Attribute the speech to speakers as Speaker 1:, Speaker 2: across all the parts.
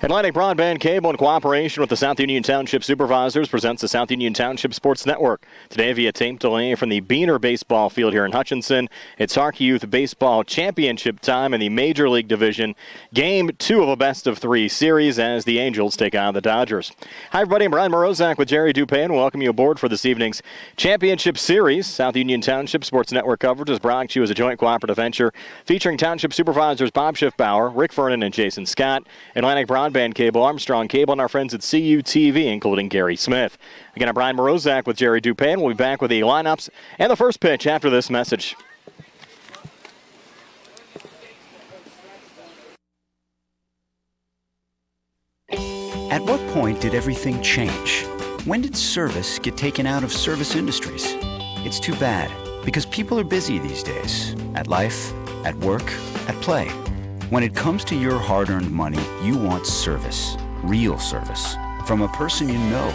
Speaker 1: Atlantic Broadband Cable, in cooperation with the South Union Township Supervisors, presents the South Union Township Sports Network. Today via tape delay from the Beaner Baseball Field here in Hutchinson. It's HARC Youth Baseball Championship time in the Major League Division. Game 2 of a best-of-3 series as the Angels take on the Dodgers. Hi, everybody. I'm Brian Morozak with Jerry Dupay, and welcome you aboard for this evening's Championship Series. South Union Township Sports Network coverage is brought to you as a joint cooperative venture featuring Township Supervisors Bob Schiffbauer, Rick Vernon, and Jason Scott, Atlantic Broadband Cable, Armstrong Cable, and our friends at CUTV, including Gary Smith. Again, I'm Brian Morozak with Jerry Dupay, and we'll be back with the lineups and the first pitch after this message.
Speaker 2: At what point did everything change? When did service get taken out of service industries? It's too bad, because people are busy these days. At life, at work, at play. When it comes to your hard-earned money, you want service, real service, from a person you know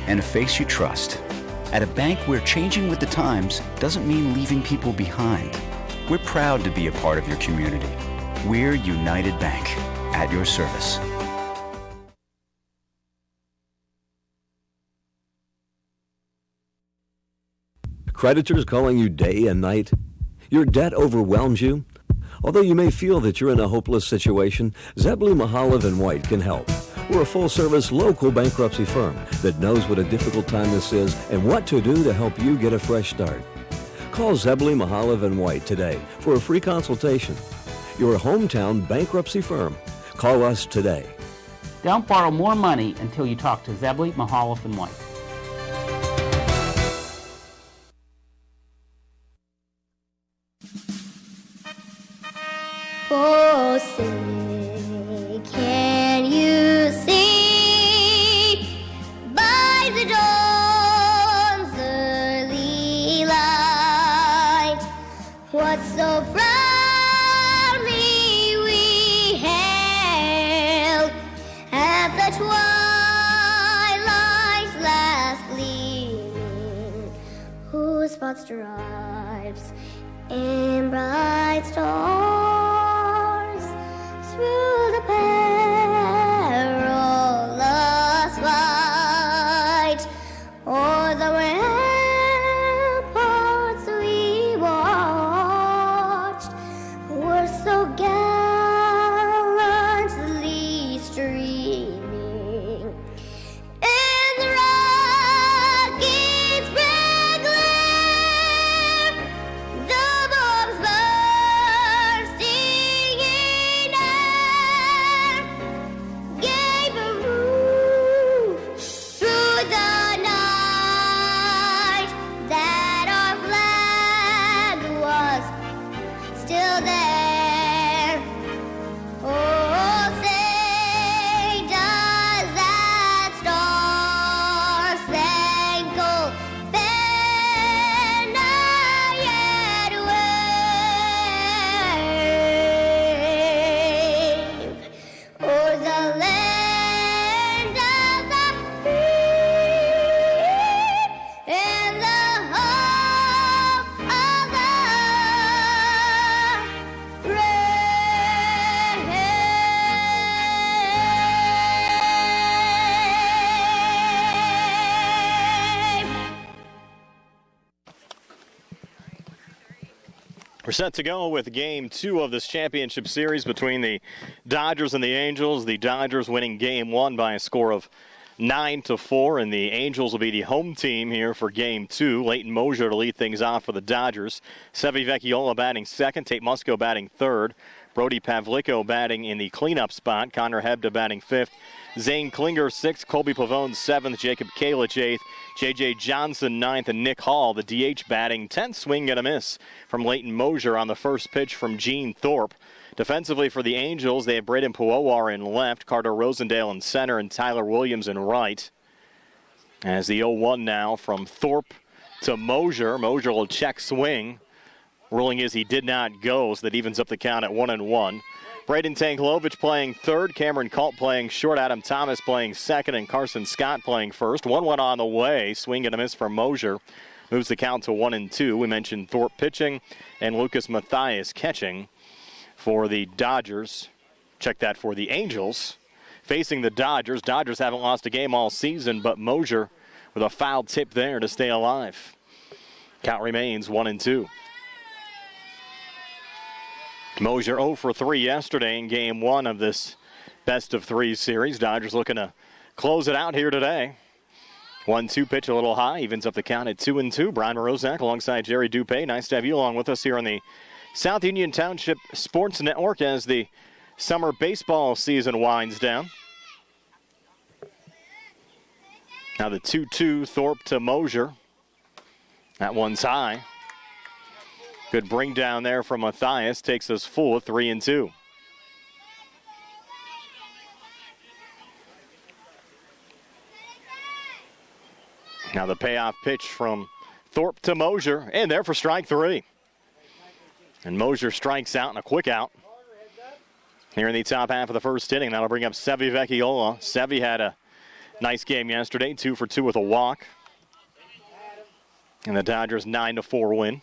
Speaker 2: and a face you trust. At a bank where changing with the times doesn't mean leaving people behind. We're proud to be a part of your community. We're United Bank, at your service.
Speaker 3: Creditors calling you day and night? Your debt overwhelms you? Although you may feel that you're in a hopeless situation, Zebley, Mahalev & White can help. We're a full-service local bankruptcy firm that knows what a difficult time this is and what to do to help you get a fresh start. Call Zebley, Mahalev & White today for a free consultation. Your hometown bankruptcy firm. Call us today.
Speaker 4: Don't borrow more money until you talk to Zebley, Mahalev & White.
Speaker 5: Oh, say, can you see by the dawn's early light what so proudly we hailed at the twilight's last gleaming, whose spot stripes in bright stars through the perilous fight, o'er the ramparts we watched, were so gallantly streaming in the rocket's bright glare, the bombs bursting in air gave a roof through the night that our flag was still there. Oh, say, does that star-spangled banner yet wave o'er the land of the free and the hope of the brave?
Speaker 1: We're set to go with Game 2 of this championship series between the Dodgers and the Angels. The Dodgers winning Game 1 by a score of 9-4, and the Angels will be the home team here for Game 2. Leighton Mosier to lead things off for the Dodgers. Sevi Vecchiola batting second. Tate Musco batting third. Brody Pavlico batting in the cleanup spot. Connor Hebda batting fifth. Zane Klinger sixth. Colby Pavone seventh. Jacob Kalich eighth. J.J. Johnson ninth. And Nick Hall, the DH, batting 10th. Swing and a miss from Leighton Mosier on the first pitch from Gene Thorpe. Defensively for the Angels, they have Braden Puowar in left, Carter Rosendale in center, and Tyler Williams in right. As the 0-1 now from Thorpe to Mosier. Mosier will check swing. Ruling is he did not go, so that evens up the count at 1-1. Braden Tanklovich playing third, Cameron Culp playing short, Adam Thomas playing second, and Carson Scott playing first. 1-1 on the way. Swing and a miss from Mosier. Moves the count to 1-2. We mentioned Thorpe pitching and Lucas Mathias catching for the Dodgers. Check that for the Angels. facing the Dodgers. Dodgers haven't lost a game all season, but Mosier with a foul tip there to stay alive. Count remains 1-2. Mosier 0 for 3 yesterday in game 1 of this best-of-3 series. Dodgers looking to close it out here today. 1-2 pitch a little high, evens up the count at 2-2. Brian Morozak alongside Jerry Dupay. Nice to have you along with us here on the South Union Township Sports Network as the summer baseball season winds down. Now the 2-2 Thorpe to Mosier. That one's high. Good bring down there from Matthias. Takes us full 3-2. Now the payoff pitch from Thorpe to Mosier, and there for strike 3. And Mosier strikes out in a quick out. Here in the top half of the first inning, that'll bring up Sevi Vecchiola. Sevi had a nice game yesterday, 2 for 2 with a walk. And the Dodgers 9-4 win.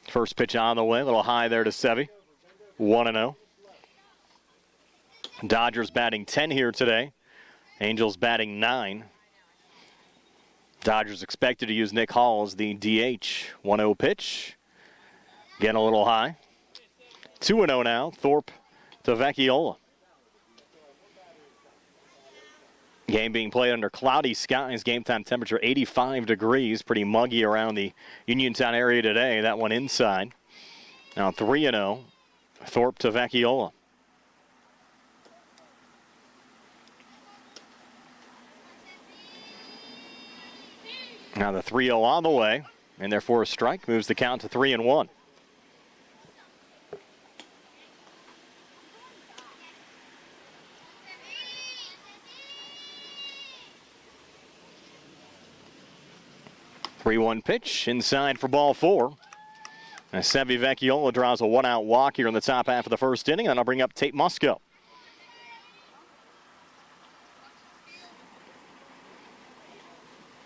Speaker 1: First pitch on the way, a little high there to Sevi. 1-0. Dodgers batting 10 here today. Angels batting 9. Dodgers expected to use Nick Hall as the DH. 1-0 pitch. Again, a little high. 2-0 now. Thorpe to Vecchiola. Game being played under cloudy skies. Game time temperature 85 degrees. Pretty muggy around the Uniontown area today. That one inside. Now 3-0. Thorpe to Vecchiola. Now the 3-0 on the way, and therefore a strike moves the count to 3-1. Three-one pitch inside for ball 4. As Sevi Vecchiola draws a 1-out walk here in the top half of the first inning, and I'll bring up Tate Musco.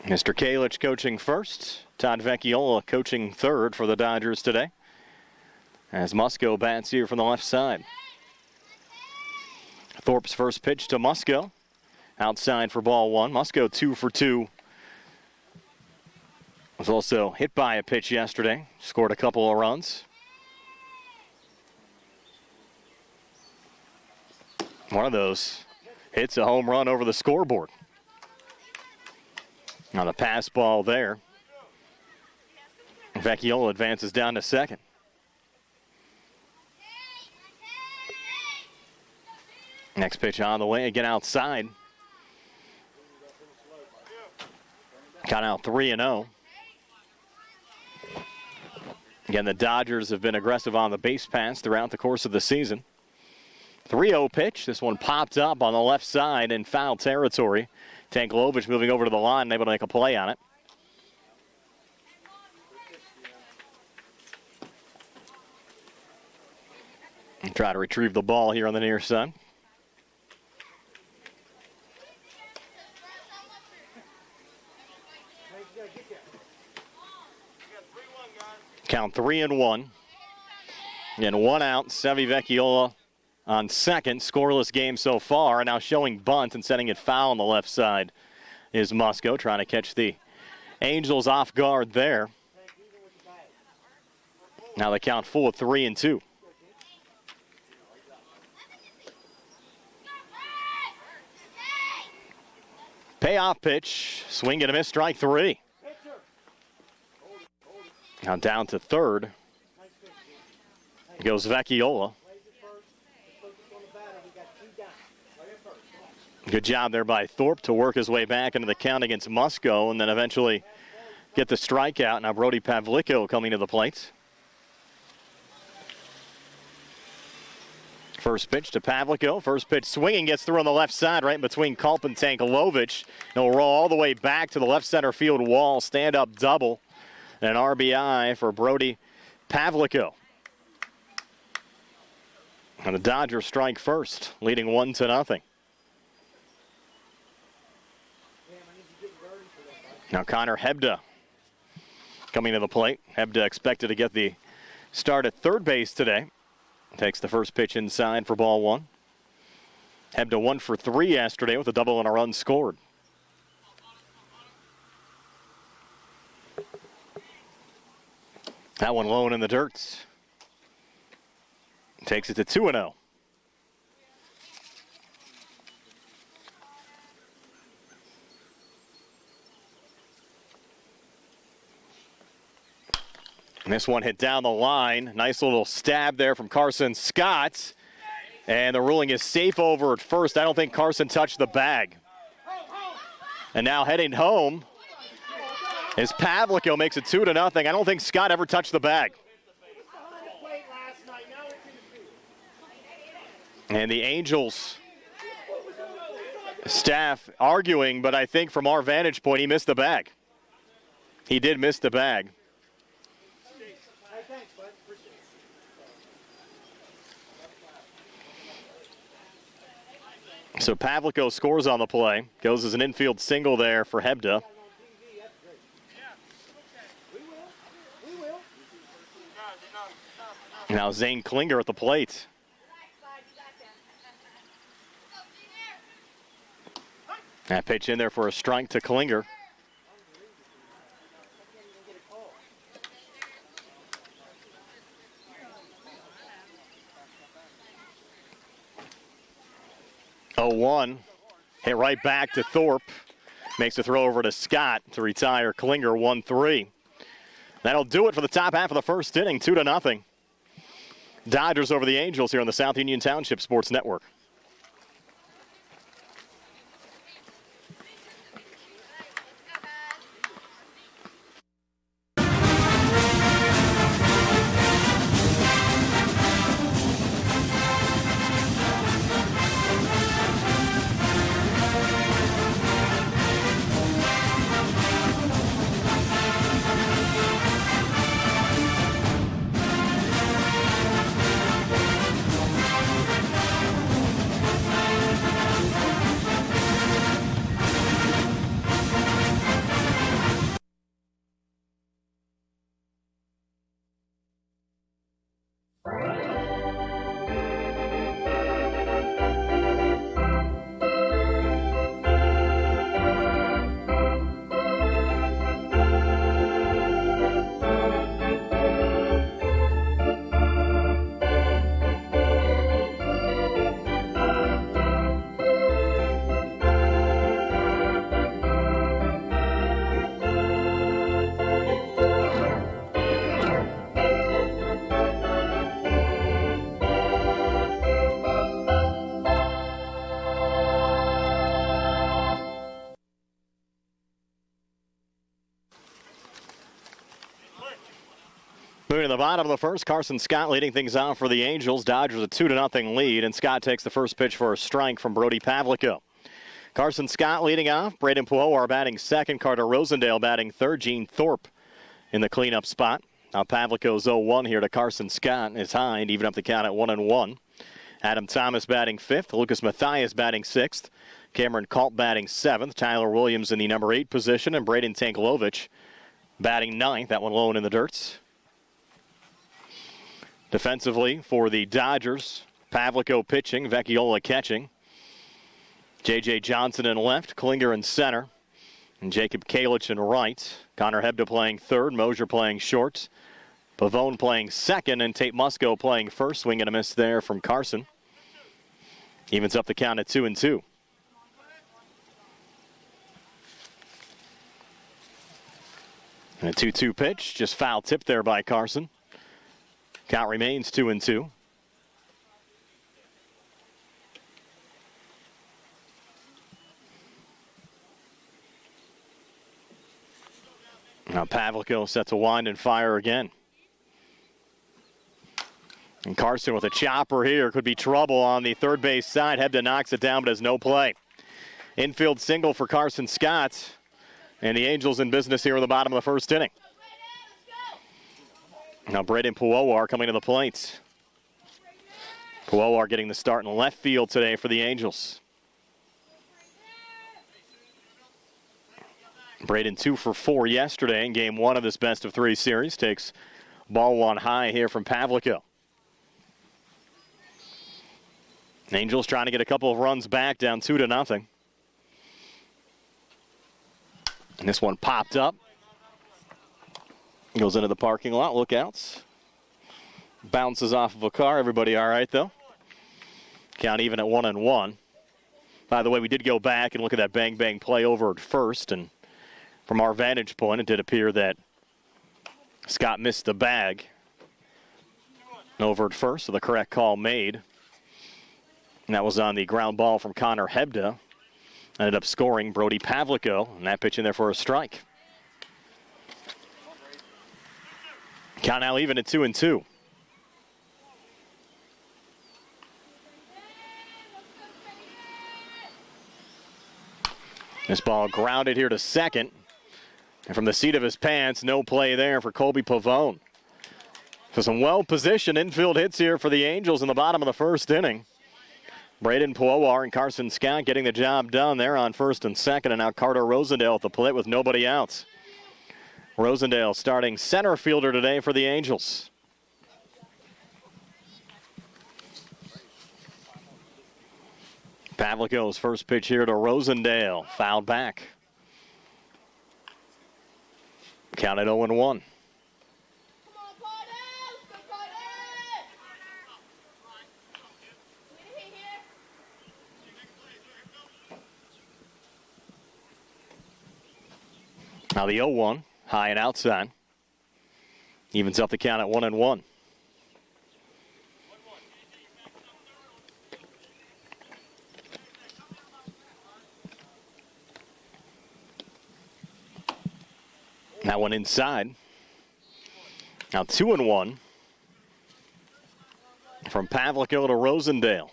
Speaker 1: Mr. Kalich coaching first. Todd Vecchiola coaching third for the Dodgers today. As Musco bats here from the left side. Thorpe's first pitch to Musco. Outside for ball 1. Musco 2 for 2. Was also hit by a pitch yesterday. Scored a couple of runs. One of those hits a home run over the scoreboard. Now the pass ball there. Vecchiola advances down to second. Next pitch on the way, again outside. Got out 3-0. Again, the Dodgers have been aggressive on the base pass throughout the course of the season. 3-0 pitch. This one popped up on the left side in foul territory. Tanklovich moving over to the line and able to make a play on it. And try to retrieve the ball here on the near side. Count 3-1. And 1 out. Sevi Vecchiola on second. Scoreless game so far. And now showing bunt and setting it foul on the left side is Musco, trying to catch the Angels off guard there. Now they count full at 3-2. Payoff pitch. Swing and a miss, strike 3. Now down to third. Goes Vecchiola. Good job there by Thorpe to work his way back into the count against Musco and then eventually get the strikeout. Now Brody Pavlico coming to the plate. First pitch to Pavlico. First pitch swinging, gets through on the left side right in between Culp and Tankolovich. He'll roll all the way back to the left center field wall. Stand-up double. And an RBI for Brody Pavlico. And the Dodgers strike first, leading 1-0. Now Connor Hebda coming to the plate. Hebda expected to get the start at third base today. Takes the first pitch inside for ball 1. Hebda 1 for 3 yesterday with a double and a run scored. That one low in the dirt. Takes it to 2-0. And this one hit down the line. Nice little stab there from Carson Scott. And the ruling is safe over at first. I don't think Carson touched the bag. And now heading home is Pavlico, makes it 2-0. I don't think Scott ever touched the bag. And the Angels staff arguing, but I think from our vantage point, he missed the bag. He did miss the bag. So Pavlico scores on the play. Goes as an infield single there for Hebda. Now Zane Klinger at the plate. That pitch in there for a strike to Klinger. Oh, 1. Hit right back to Thorpe. Makes the throw over to Scott to retire Klinger 1-3. That'll do it for the top half of the first inning, 2-0. Dodgers over the Angels here on the South Union Township Sports Network. Moving to the bottom of the first, Carson Scott leading things off for the Angels. Dodgers a 2-0 lead, and Scott takes the first pitch for a strike from Brody Pavlico. Carson Scott leading off. Braden Pujolar batting second. Carter Rosendale batting third. Gene Thorpe in the cleanup spot. Now Pavlico's 0-1 here to Carson Scott is tied, even up the count at 1-1. Adam Thomas batting fifth. Lucas Mathias batting sixth. Cameron Culp batting seventh. Tyler Williams in the number 8 position, and Braden Tanklovich batting ninth. That one low in the dirt. Defensively for the Dodgers, Pavlico pitching, Vecchiola catching. J.J. Johnson in left, Klinger in center, and Jacob Kalich in right. Connor Hebda playing third, Mosier playing short, Pavone playing second, and Tate Musco playing first. Swing and a miss there from Carson. Evens up the count at 2-2. And a 2-2 pitch, just foul tip there by Carson. Count remains 2-2. Now Pavlico set to wind and fire again. And Carson with a chopper here. Could be trouble on the third base side. Hebda knocks it down but has no play. Infield single for Carson Scott. And the Angels in business here in the bottom of the first inning. Now Braden Pujolar coming to the plate. Pujolar getting the start in left field today for the Angels. Braden 2 for 4 yesterday in game 1 of this best-of-3 series. Takes ball one high here from Pavlico. Angels trying to get a couple of runs back, down 2-0. And this one popped up. Goes into the parking lot. Lookouts. Bounces off of a car. Everybody all right, though? Count even at 1-1. By the way, we did go back and look at that bang-bang play over at first, and from our vantage point, it did appear that Scott missed the bag over at first, so the correct call made. And that was on the ground ball from Connor Hebda. Ended up scoring Brody Pavlico, and that pitch in there for a strike. Count now even at 2-2. This ball grounded here to second. And from the seat of his pants, no play there for Colby Pavone. So some well-positioned infield hits here for the Angels in the bottom of the first inning. Braden Puowar and Carson Scott getting the job done there on first and second, and now Carter Rosendale at the plate with nobody out. Rosendale starting center fielder today for the Angels. Pavlico's first pitch here to Rosendale, fouled back. Counted 0-1. Now the 0-1, high and outside. Evens up the count at 1-1. That one inside. Now 2-1 from Pavlico to Rosendale.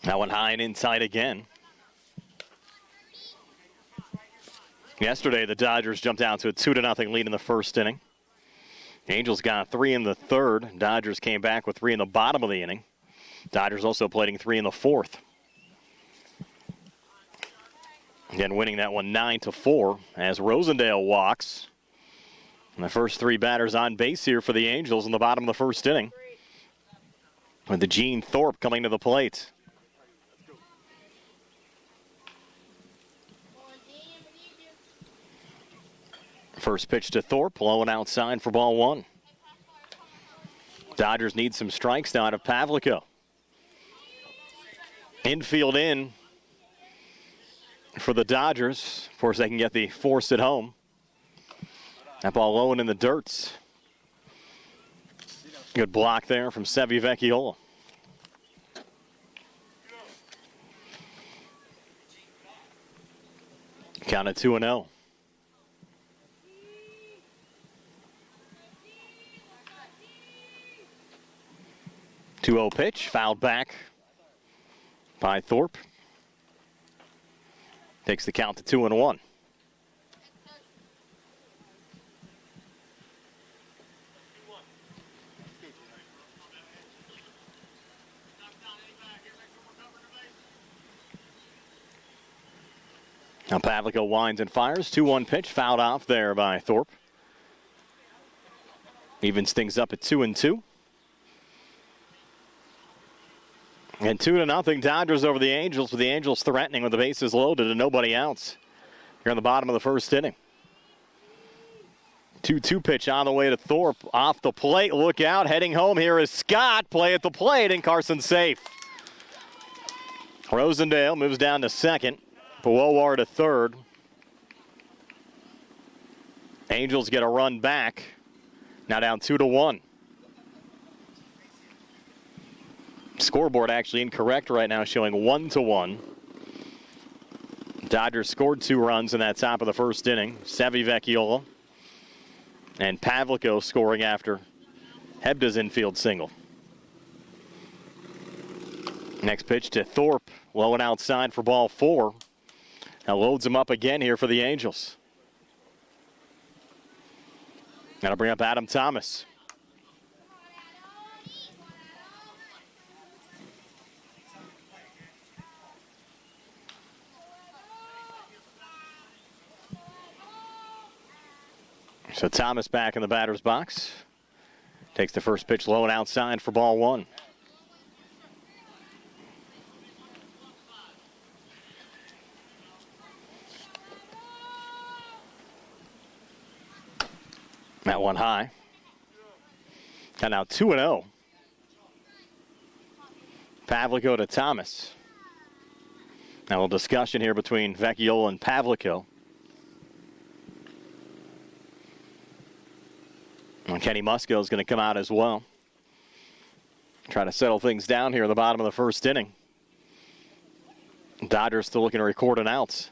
Speaker 1: That one high and inside again. Yesterday, the Dodgers jumped out to a 2-0 lead in the first inning. The Angels got 3 in the third. Dodgers came back with 3 in the bottom of the inning. Dodgers also playing 3 in the fourth. Again, winning that one 9-4 as Rosendale walks. And the first 3 batters on base here for the Angels in the bottom of the first inning. With the Gene Thorpe coming to the plate. First pitch to Thorpe, low and outside for ball 1. Dodgers need some strikes now out of Pavlico. Infield in for the Dodgers. Of course, they can get the force at home. That ball low and in the dirt. Good block there from Sevi Vecchiola. Count at 2-0. 2-0 pitch, fouled back by Thorpe. Takes the count to 2-1. Now Pavlico winds and fires. 2-1 pitch, fouled off there by Thorpe. Evens things up at 2-2. And 2-0 Dodgers over the Angels, with the Angels threatening with the bases loaded and nobody else here in the bottom of the first inning. 2-2 pitch on the way to Thorpe. Off the plate, look out, heading home here is Scott. Play at the plate, and Carson safe. Rosendale moves down to second. Puowar to third. Angels get a run back. Now down 2-1. Scoreboard actually incorrect right now, showing 1-1. Dodgers scored 2 runs in that top of the first inning. Sevi Vecchiola and Pavlico scoring after Hebda's infield single. Next pitch to Thorpe, low and outside for ball 4. Now loads him up again here for the Angels. That'll bring up Adam Thomas. So Thomas back in the batter's box. Takes the first pitch low and outside for ball one. That one high. Got now 2-0. Pavlico to Thomas. Now a little discussion here between Vecchiola and Pavlico. And Kenny Musco is going to come out as well. Trying to settle things down here in the bottom of the first inning. Dodgers still looking to record an out.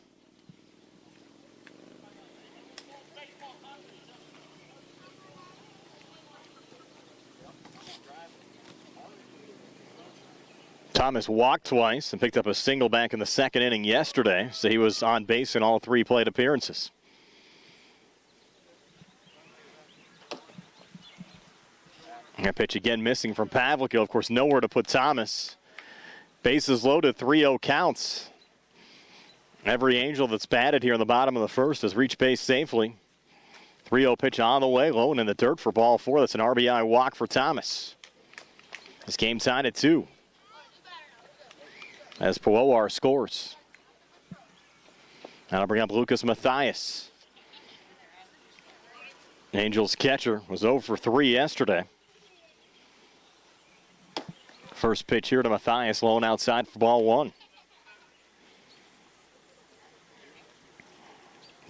Speaker 1: Thomas walked twice and picked up a single back in the second inning yesterday, so he was on base in all three plate appearances. That pitch again missing from Pavlico. Of course, nowhere to put Thomas. Bases loaded, 3-0 counts. Every Angel that's batted here in the bottom of the first has reached base safely. 3-0 pitch on the way, low and in the dirt for ball four. That's an RBI walk for Thomas. This game tied at 2. As Puowar scores. That'll bring up Lucas Mathias. Angels catcher was 0 for 3 yesterday. First pitch here to Mathias, low and outside for ball one.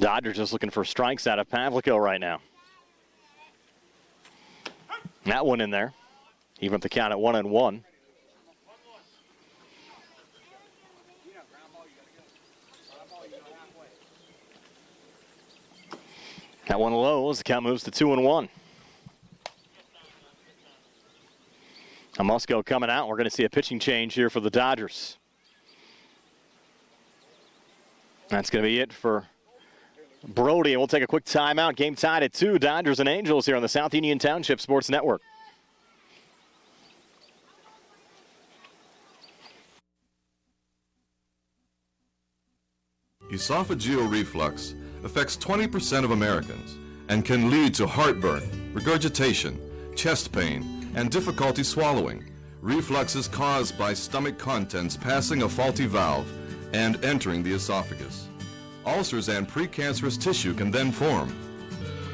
Speaker 1: Dodgers just looking for strikes out of Pavlico right now. That one in there. Even up the count at 1-1. That one low as the count moves to 2-1. Now Musco coming out. We're going to see a pitching change here for the Dodgers. That's going to be it for Brody. And we'll take a quick timeout. Game tied at 2. Dodgers and Angels here on the South Union Township Sports Network.
Speaker 6: Esophageal reflux affects 20% of Americans and can lead to heartburn, regurgitation, chest pain, and difficulty swallowing. Reflux is caused by stomach contents passing a faulty valve and entering the esophagus. Ulcers and precancerous tissue can then form.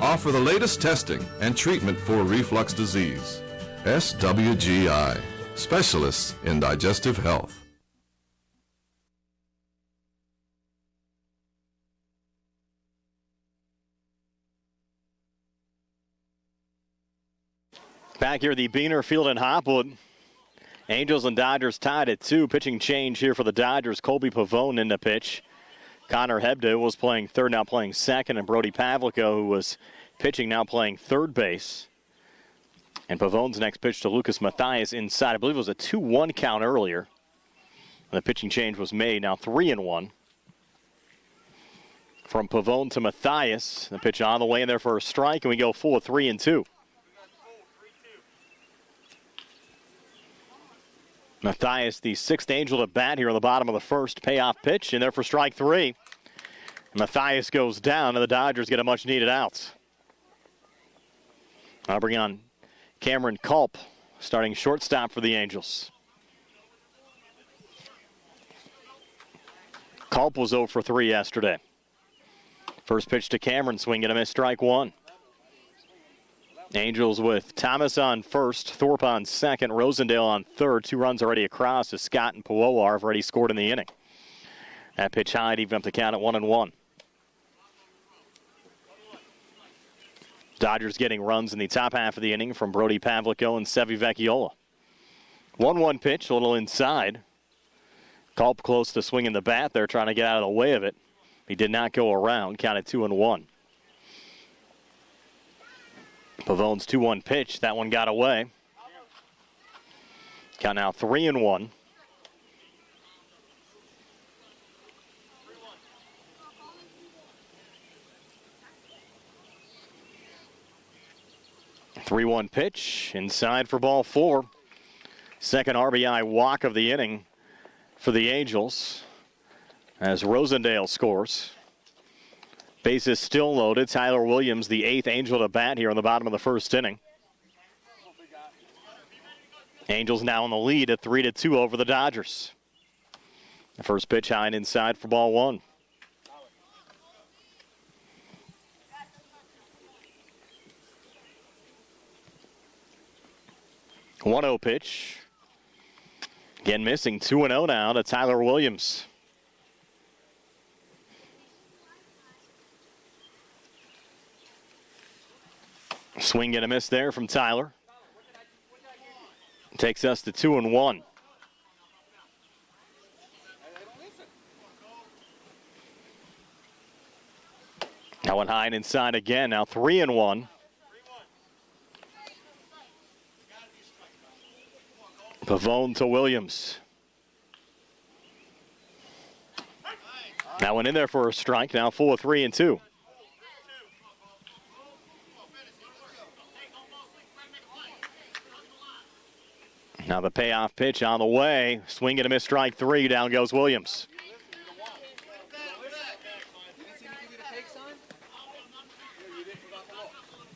Speaker 6: Offer the latest testing and treatment for reflux disease. SWGI, specialists in digestive health.
Speaker 1: Back here at the Beaner Field in Hopwood. Angels and Dodgers tied at 2. Pitching change here for the Dodgers. Colby Pavone in the pitch. Connor Hebda was playing third, now playing second. And Brody Pavlico, who was pitching, now playing third base. And Pavone's next pitch to Lucas Mathias inside. I believe it was a 2-1 count earlier. And the pitching change was made. Now 3-1. From Pavone to Mathias. The pitch on the way in there for a strike. And we go full of 3-2. Mathias, the sixth Angel to bat here in the bottom of the first. Payoff pitch in there for strike 3. Mathias goes down, and the Dodgers get a much-needed out. I'll bring on Cameron Culp, starting shortstop for the Angels. Culp was 0 for 3 yesterday. First pitch to Cameron, swing and a miss, strike 1. Angels with Thomas on first, Thorpe on second, Rosendale on third. 2 runs already across as Scott and Puowar have already scored in the inning. That pitch high, even up the count at 1-1. Dodgers getting runs in the top half of the inning from Brody Pavlico and Sevi Vecchiola. 1-1 pitch, a little inside. Culp close to swinging the bat there, trying to get out of the way of it. He did not go around, counted 2-1. Pavone's 2-1 pitch. That one got away. Count now 3-1. Three-one pitch inside for ball 4. Second RBI walk of the inning for the Angels as Rosendale scores. Bases still loaded. Tyler Williams, the 8th Angel to bat here in the bottom of the first inning. Angels now in the lead at 3-2 over the Dodgers. The first pitch high and inside for ball one. One 0 pitch. Again missing 2-0 now to Tyler Williams. Swing and a miss there from Tyler. Takes us to 2-1. Now one high and inside again. Now 3-1. Pavone to Williams. That one in there for a strike. Now full of 3-2. Now the payoff pitch on the way. Swing and a miss, strike three. Down goes Williams.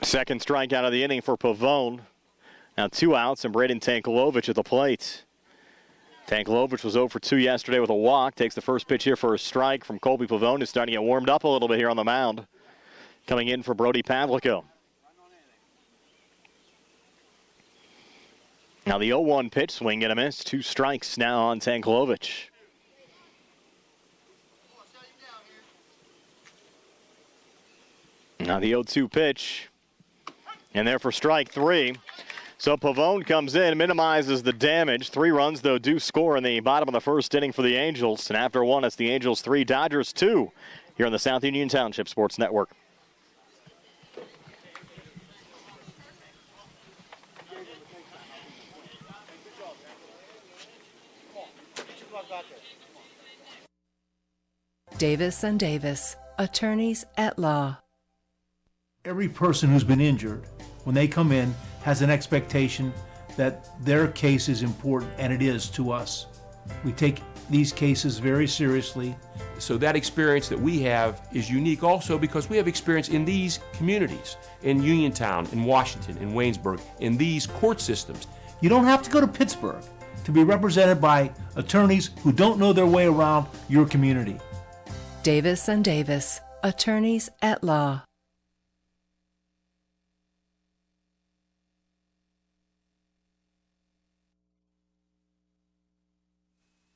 Speaker 1: Second strikeout of the inning for Pavone. Now 2 outs and Braden Tankilovich at the plate. Tankilovich was 0 for 2 yesterday with a walk. Takes the first pitch here for a strike from Colby Pavone. Is starting to get warmed up a little bit here on the mound. Coming in for Brody Pavlico. Now the 0-1 pitch, swing and a miss. 2 strikes now on Tankilovich. Now the 0-2 pitch. And there for strike 3. So Pavone comes in, minimizes the damage. 3 runs, though, do score in the bottom of the first inning for the Angels. And after one, it's the Angels 3, Dodgers 2 here on the South Union Township Sports Network.
Speaker 7: Davis and Davis, attorneys at law.
Speaker 8: Every person who's been injured, when they come in, has an expectation that their case is important, and it is to us. We take these cases very seriously.
Speaker 9: So that experience that we have is unique also because we have experience in these communities, in Uniontown, in Washington, in Waynesburg, in these court systems.
Speaker 8: You don't have to go to Pittsburgh to be represented by attorneys who don't know their way around your community.
Speaker 7: Davis and Davis, attorneys at law.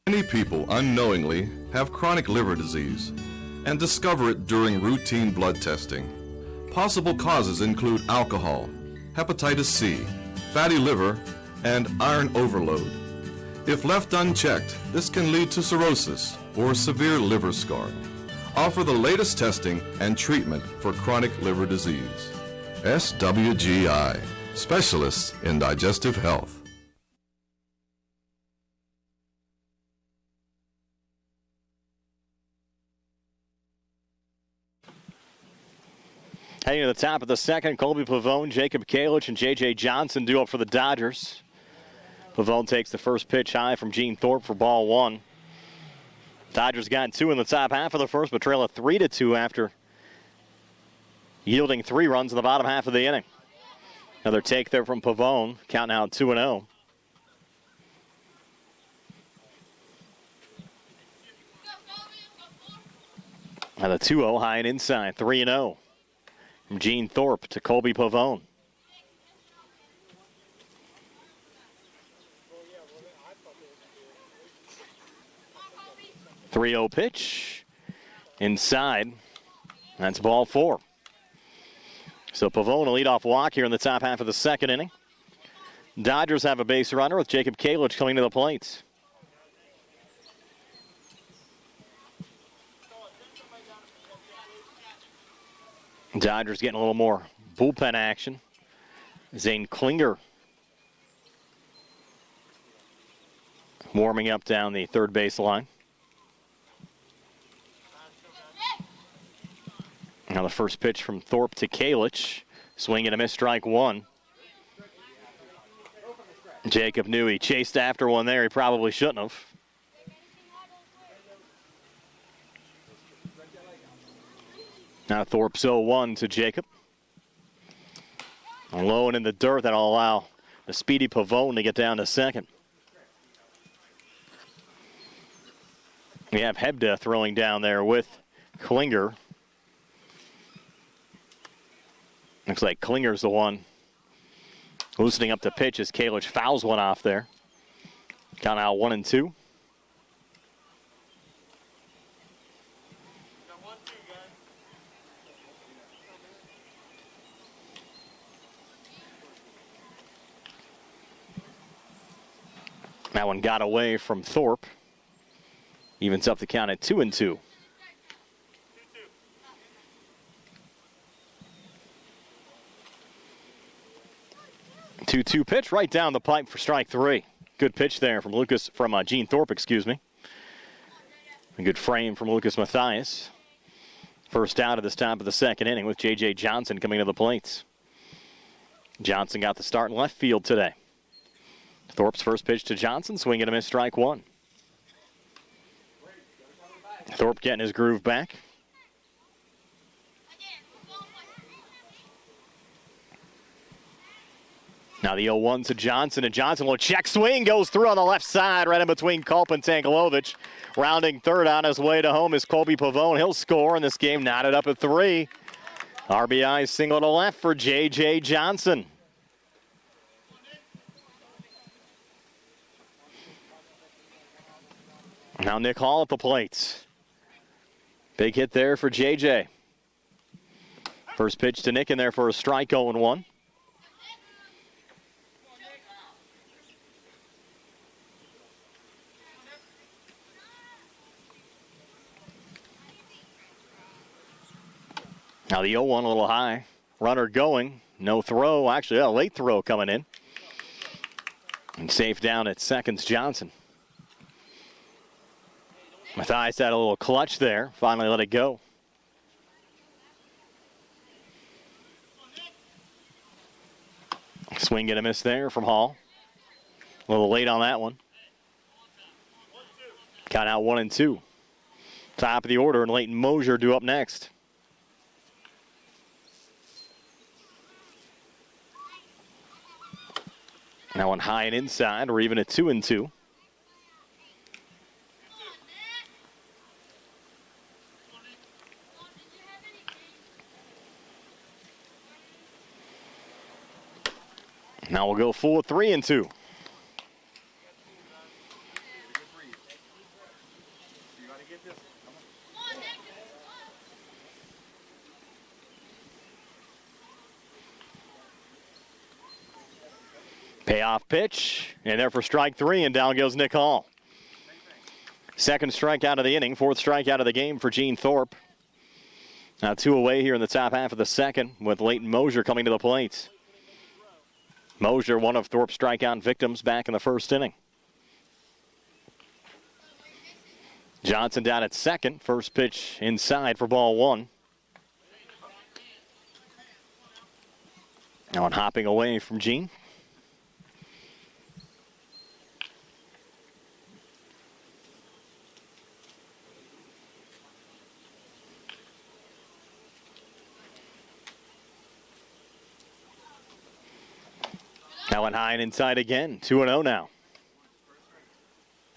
Speaker 6: Many people unknowingly have chronic liver disease and discover it during routine blood testing. Possible causes include alcohol, hepatitis C, fatty liver, and iron overload. If left unchecked, this can lead to cirrhosis or severe liver scarring. Offer the latest testing and treatment for chronic liver disease. SWGI, specialists in digestive health.
Speaker 1: Heading to the top of the second, Colby Pavone, Jacob Kalich, and J.J. Johnson do up for the Dodgers. Pavone takes the first pitch high from Gene Thorpe for ball one. Dodgers got 2 in the top half of the first, but trail a 3-2 after yielding 3 runs in the bottom half of the inning. Another take there from Pavone, count now 2-0. And the 2-0 high and inside, 3-0. From Gene Thorpe to Colby Pavone. The 3-0 pitch. Inside. That's ball 4. So Pavone a leadoff walk here in the top half of the second inning. Dodgers have a base runner with Jacob Kalich coming to the plate. Dodgers getting a little more bullpen action. Zane Klinger warming up down the third base line. Now the first pitch from Thorpe to Kalich. Swing and a miss, strike 1. Jacob knew he chased after one there. He probably shouldn't have. Now Thorpe's 0-1 to Jacob. Low and in the dirt, that'll allow a speedy Pavone to get down to second. We have Hebda throwing down there with Klinger. Looks like Klinger's the one loosening up the pitch as Kalich fouls one off there. Count out 1-2. That one got away from Thorpe. Evens up the count at 2-2. 2-2 pitch right down the pipe for strike three. Good pitch there from Gene Thorpe, excuse me. A good frame from Lucas Mathias. First out at this top of the second inning with J.J. Johnson coming to the plate. Johnson got the start in left field today. Thorpe's first pitch to Johnson, swing and a miss, strike one. Thorpe getting his groove back. Now the 0-1 to Johnson, and Johnson will check swing, goes through on the left side, right in between Culp and Tankalovich. Rounding third on his way to home is Colby Pavone. He'll score, and this game knotted up at 3. RBI single to left for J.J. Johnson. Now Nick Hall at the plate. Big hit there for J.J. First pitch to Nick in there for a strike, 0-1. Now the 0-1 a little high. Runner going. No throw. Actually, a late throw coming in. And safe down at seconds, Johnson. Mathias had a little clutch there. Finally let it go. Swing and a miss there from Hall. A little late on that one. Count out 1-2. Top of the order, and Leighton Mosier due up next. Now one high and inside. We're even at 2-2. Now we'll go full 3-2. Payoff pitch, and there for strike three, and down goes Nick Hall. Second strikeout of the inning, fourth strikeout of the game for Gene Thorpe. Now 2 away here in the top half of the second with Leighton Mosier coming to the plate. Mosier, one of Thorpe's strikeout victims back in the first inning. Johnson down at second. First pitch inside for ball one. Now one hopping away from Gene. Now one high and inside again. 2-0 now.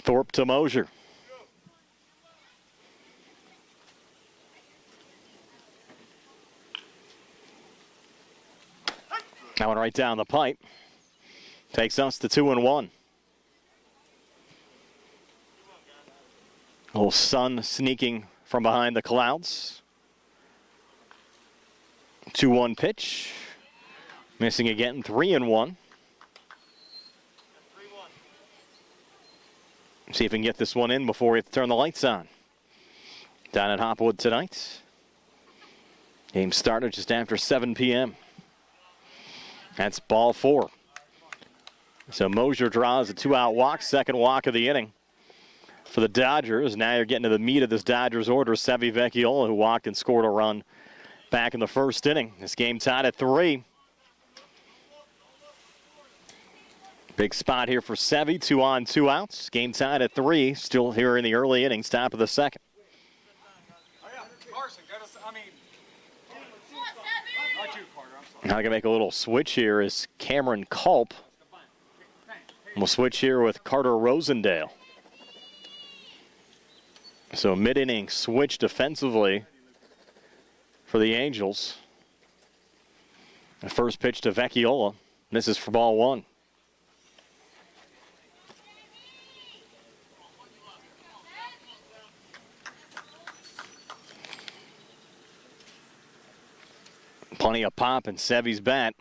Speaker 1: Thorpe to Mosier. That one right down the pipe. Takes us to 2-1. A little sun sneaking from behind the clouds. 2-1 pitch. Missing again, 3-1. See if we can get this one in before we have to turn the lights on. Down at Hopwood tonight. Game started just after 7 p.m. That's ball 4. So Mosier draws a 2-out walk, second walk of the inning for the Dodgers. Now you're getting to the meat of this Dodgers order. Sevi Vecchiola, who walked and scored a run back in the first inning. This game tied at 3. Big spot here for Sevi, 2 on, 2 outs. Game tied at 3, still here in the early innings, top of the second. Now I can make a little switch here as Cameron Culp We'll switch here with Carter Rosendale. So mid-inning switch defensively for the Angels. The first pitch to Vecchiola. This is for ball one. Plenty of pop in Sevy's bat.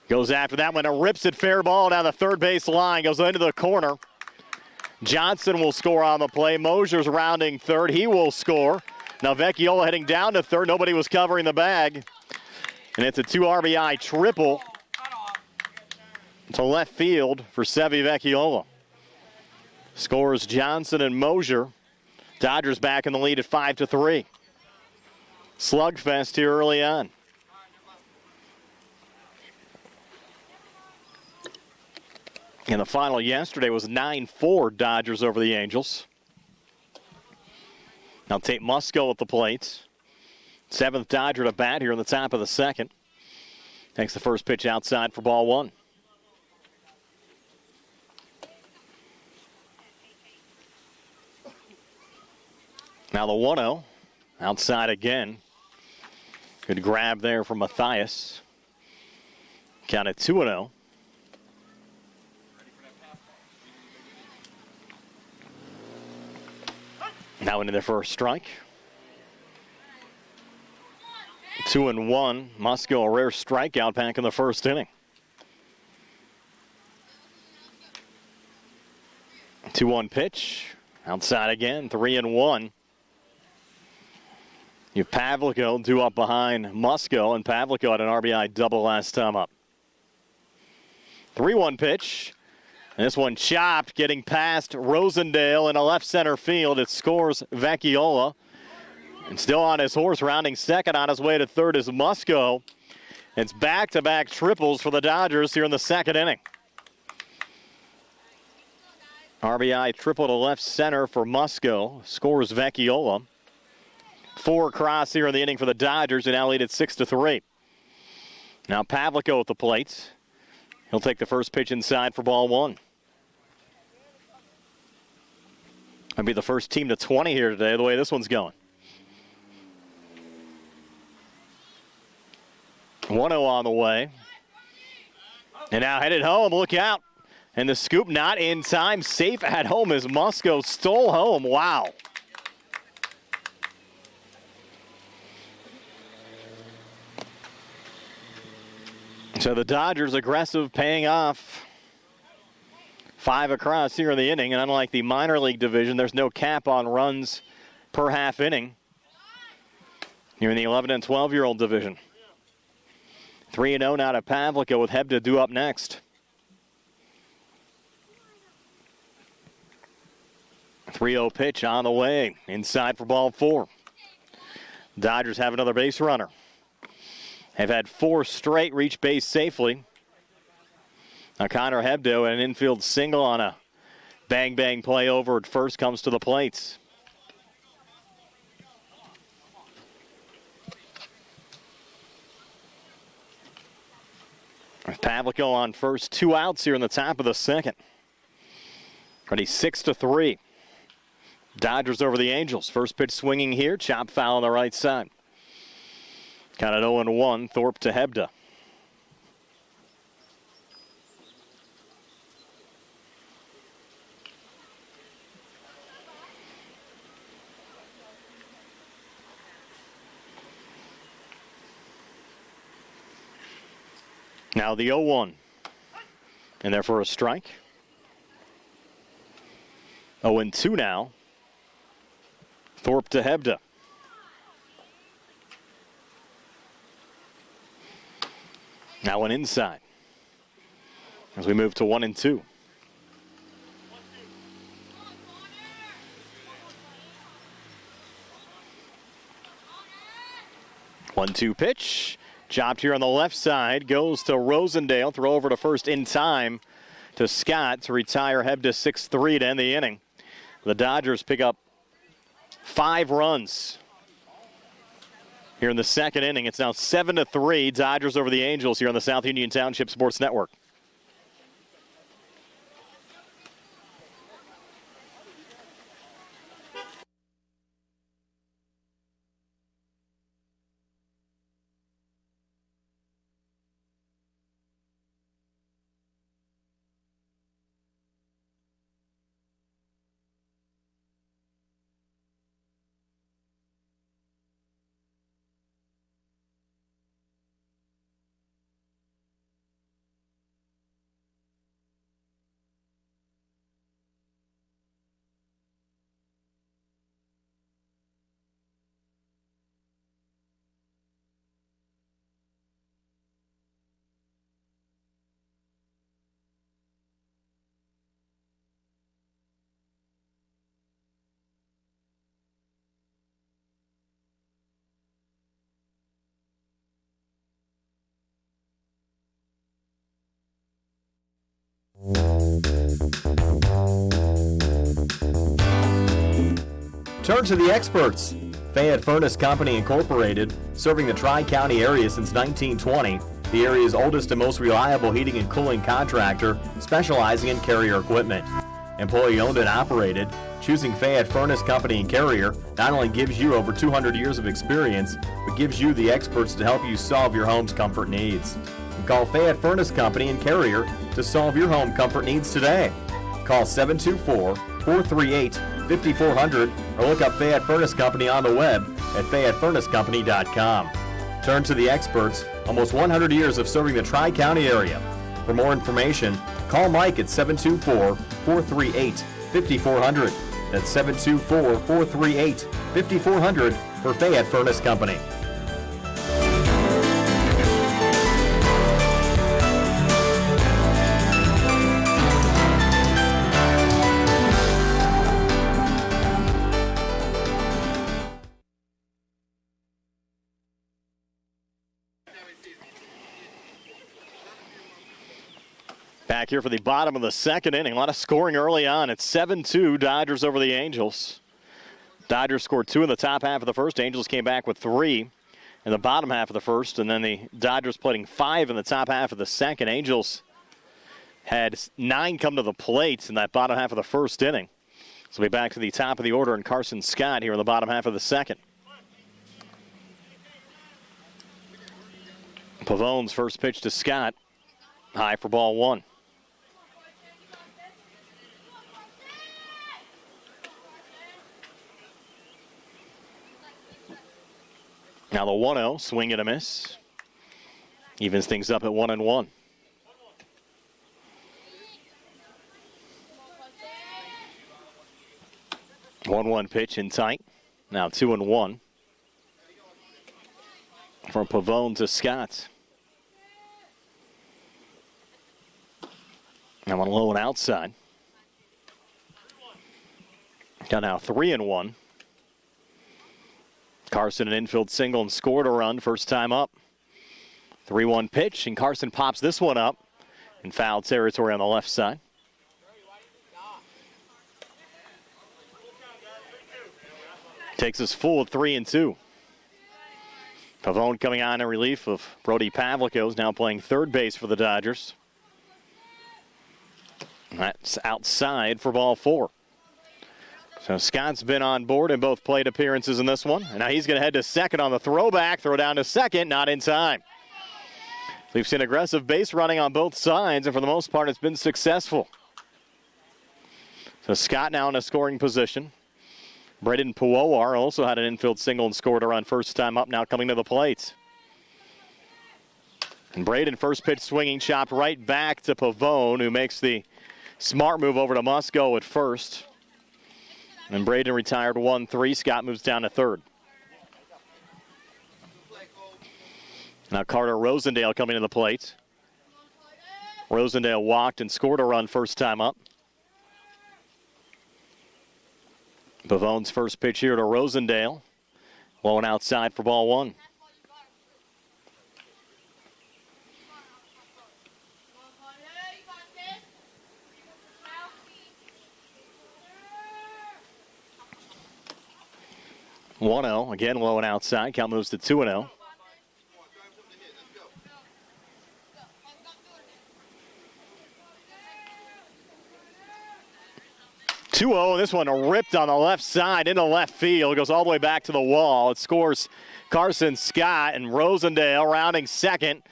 Speaker 1: Goes after that one and rips it fair ball down the third base line. Goes into the corner. Johnson will score on the play. Mosier's rounding third. He will score. Now Vecchiola heading down to third. Nobody was covering the bag. And it's a 2 RBI triple to left field for Sevy Vecchiola. Scores Johnson and Mosier. Dodgers back in the lead at 5-3. Slugfest here early on. And the final yesterday was 9-4 Dodgers over the Angels. Now Tate Musco at the plate. 7th Dodger to bat here in the top of the second. Takes the first pitch outside for ball one. Now the 1-0. Outside again. Good grab there from Matthias. Count at 2-0. Now into their first strike. 2-1. Musco, a rare strikeout back in the first inning. 2-1 pitch. Outside again. 3-1. You have Pavlico due up behind Musco, and Pavlico had an RBI double last time up. 3-1 pitch. And this one chopped, getting past Rosendale in a left center field. It scores Vecchiola. And still on his horse, rounding second on his way to third is Musco. It's back-to-back triples for the Dodgers here in the second inning. RBI triple to left center for Musco. Scores Vecchiola. 4 across here in the inning for the Dodgers, who now lead at 6-3. Now Pavlico at the plate. He'll take the first pitch inside for ball one. That'll be the first team to 20 here today, the way this one's going. 1-0 on the way. And now headed home, look out. And the scoop not in time, safe at home as Musco stole home. Wow. So the Dodgers aggressive, paying off. 5 across here in the inning, and unlike the minor league division, there's no cap on runs per half inning. Here in the 11 and 12-year-old division. 3-0 now to Pavlico with Hebda due up next. 3-0 pitch on the way, inside for ball 4. Dodgers have another base runner. Have had 4 straight reach base safely. Now Connor Hebdo, an infield single on a bang-bang play over at first, comes to the plate. Pavlico on first, 2 outs here in the top of the second. Ready 6-3. Dodgers over the Angels. First pitch swinging here, chop foul on the right side. Got an 0-1, Thorpe to Hebda. Now the 0-1. And there for a strike. 0-2 now. Thorpe to Hebda. Now an inside. As we move to 1-2. One-two pitch. Chopped here on the left side. Goes to Rosendale. Throw over to first in time to Scott to retire Hebda 6-3 to end the inning. The Dodgers pick up 5 runs here in the second inning. It's now 7-3. Dodgers over the Angels here on the South Union Township Sports Network. Turn to the experts. Fayette Furnace Company Incorporated, serving the Tri-County area since 1920, the area's oldest and most reliable heating and cooling contractor, specializing in Carrier equipment. Employee-owned and operated, choosing Fayette Furnace Company and Carrier not only gives you over 200 years of experience, but gives you the experts to help you solve your home's comfort needs. Call Fayette Furnace Company and Carrier to solve your home comfort needs today. Call 724-438-5400 or look up Fayette Furnace Company on the web at FayetteFurnaceCompany.com. Turn to the experts, almost 100 years of serving the Tri-County area. For more information, call Mike at 724-438-5400. That's 724-438-5400 for Fayette Furnace Company. Back here for the bottom of the second inning. A lot of scoring early on. It's 7-2, Dodgers over the Angels. Dodgers scored 2 in the top half of the first. Angels came back with 3 in the bottom half of the first. And then the Dodgers playing 5 in the top half of the second. Angels had 9 come to the plate in that bottom half of the first inning. So we'll be back to the top of the order and Carson Scott here in the bottom half of the second. Pavone's first pitch to Scott. High for ball 1. Now the 1-0, swing and a miss. Evens things up at 1-1. One pitch in tight. Now 2-1. From Pavone to Scott. Now one low and outside. Got now 3-1. Carson an infield single and scored a run first time up. 3-1 pitch, and Carson pops this one up in foul territory on the left side. Takes us full at 3-2. Pavone coming on in relief of Brody Pavlico, now playing third base for the Dodgers. That's outside for ball 4. So Scott's been on board in both plate appearances in this one. And now he's going to head to second on the throwback. Throw down to second, not in time. We've seen aggressive base running on both sides, and for the most part, it's been successful. So Scott now in a scoring position. Braden Puowar also had an infield single and scored a run first time up, now coming to the plate. And Braden, first pitch swinging, chopped right back to Pavone, who makes the smart move over to Musco at first. And Braden retired 1-3. Scott moves down to third. Now Carter Rosendale coming to the plate. Rosendale walked and scored a run first time up. Pavone's first pitch here to Rosendale. Low and outside for ball 1. Again, low and outside. Count moves to 2-0. And this one ripped on the left side into left field. Goes all the way back to the wall. It scores Carson Scott, and Rosendale rounding second.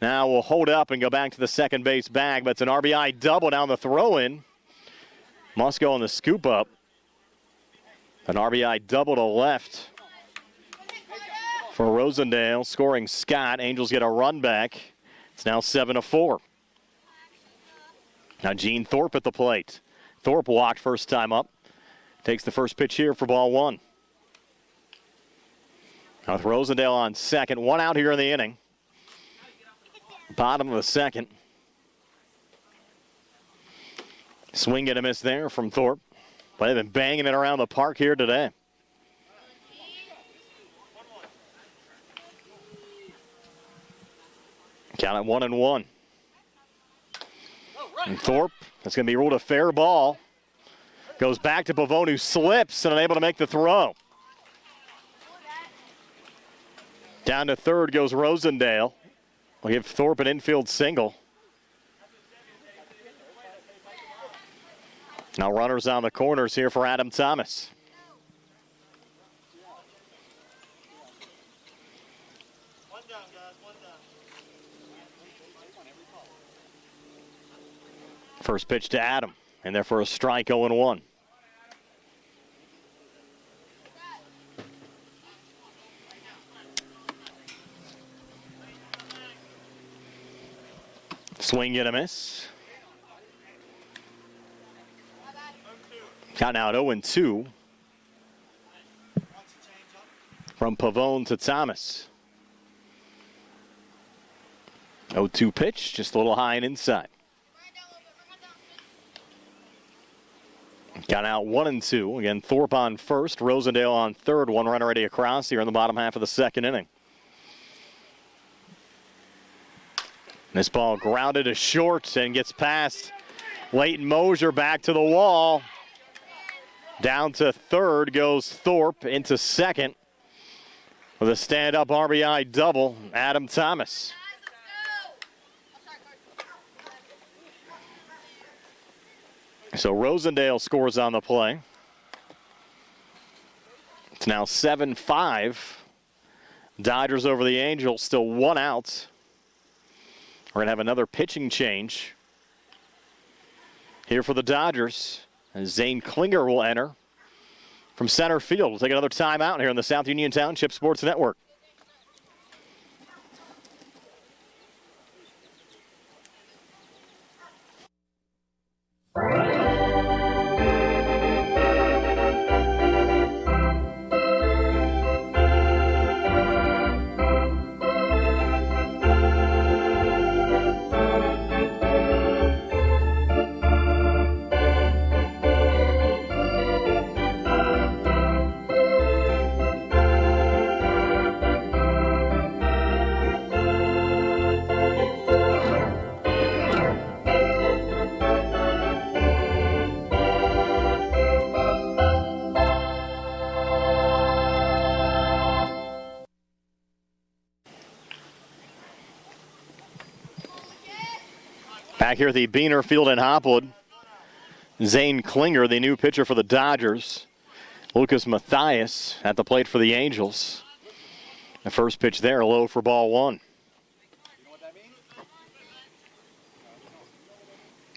Speaker 1: Now we'll hold up and go back to the second base bag, but it's an RBI double down the throw-in. Musco on the scoop up. An RBI double to left for Rosendale, scoring Scott. Angels get a run back. It's now 7-4. Now Gene Thorpe at the plate. Thorpe walked first time up. Takes the first pitch here for ball 1. Now with Rosendale on second. 1 out here in the inning. Bottom of the second. Swing and a miss there from Thorpe. But they've been banging it around the park here today. Count at 1-1. And Thorpe, that's going to be ruled a fair ball. Goes back to Pavone, who slips and unable to make the throw. Down to third goes Rosendale. We'll give Thorpe an infield single. Now runners on the corners here for Adam Thomas. First pitch to Adam, and there for a strike, 0-1. Swing and a miss. Count out 0-2 from Pavone to Thomas. 0-2 pitch, just a little high and inside. Got out 1-2. Again, Thorpe on first, Rosendale on third. One run already across here in the bottom half of the second inning. This ball grounded to short and gets past Leighton Mosier back to the wall. Down to third goes Thorpe, into second with a stand-up RBI double, Adam Thomas. So Rosendale scores on the play. It's now 7-5. Dodgers over the Angels, still one out. We're going to have another pitching change here for the Dodgers. And Zane Klinger will enter from center field. We'll take another timeout here on the South Union Township Sports Network. Back here at the Beaner Field in Hopwood, Zane Klinger, the new pitcher for the Dodgers. Lucas Mathias at the plate for the Angels. The first pitch there, low for ball one.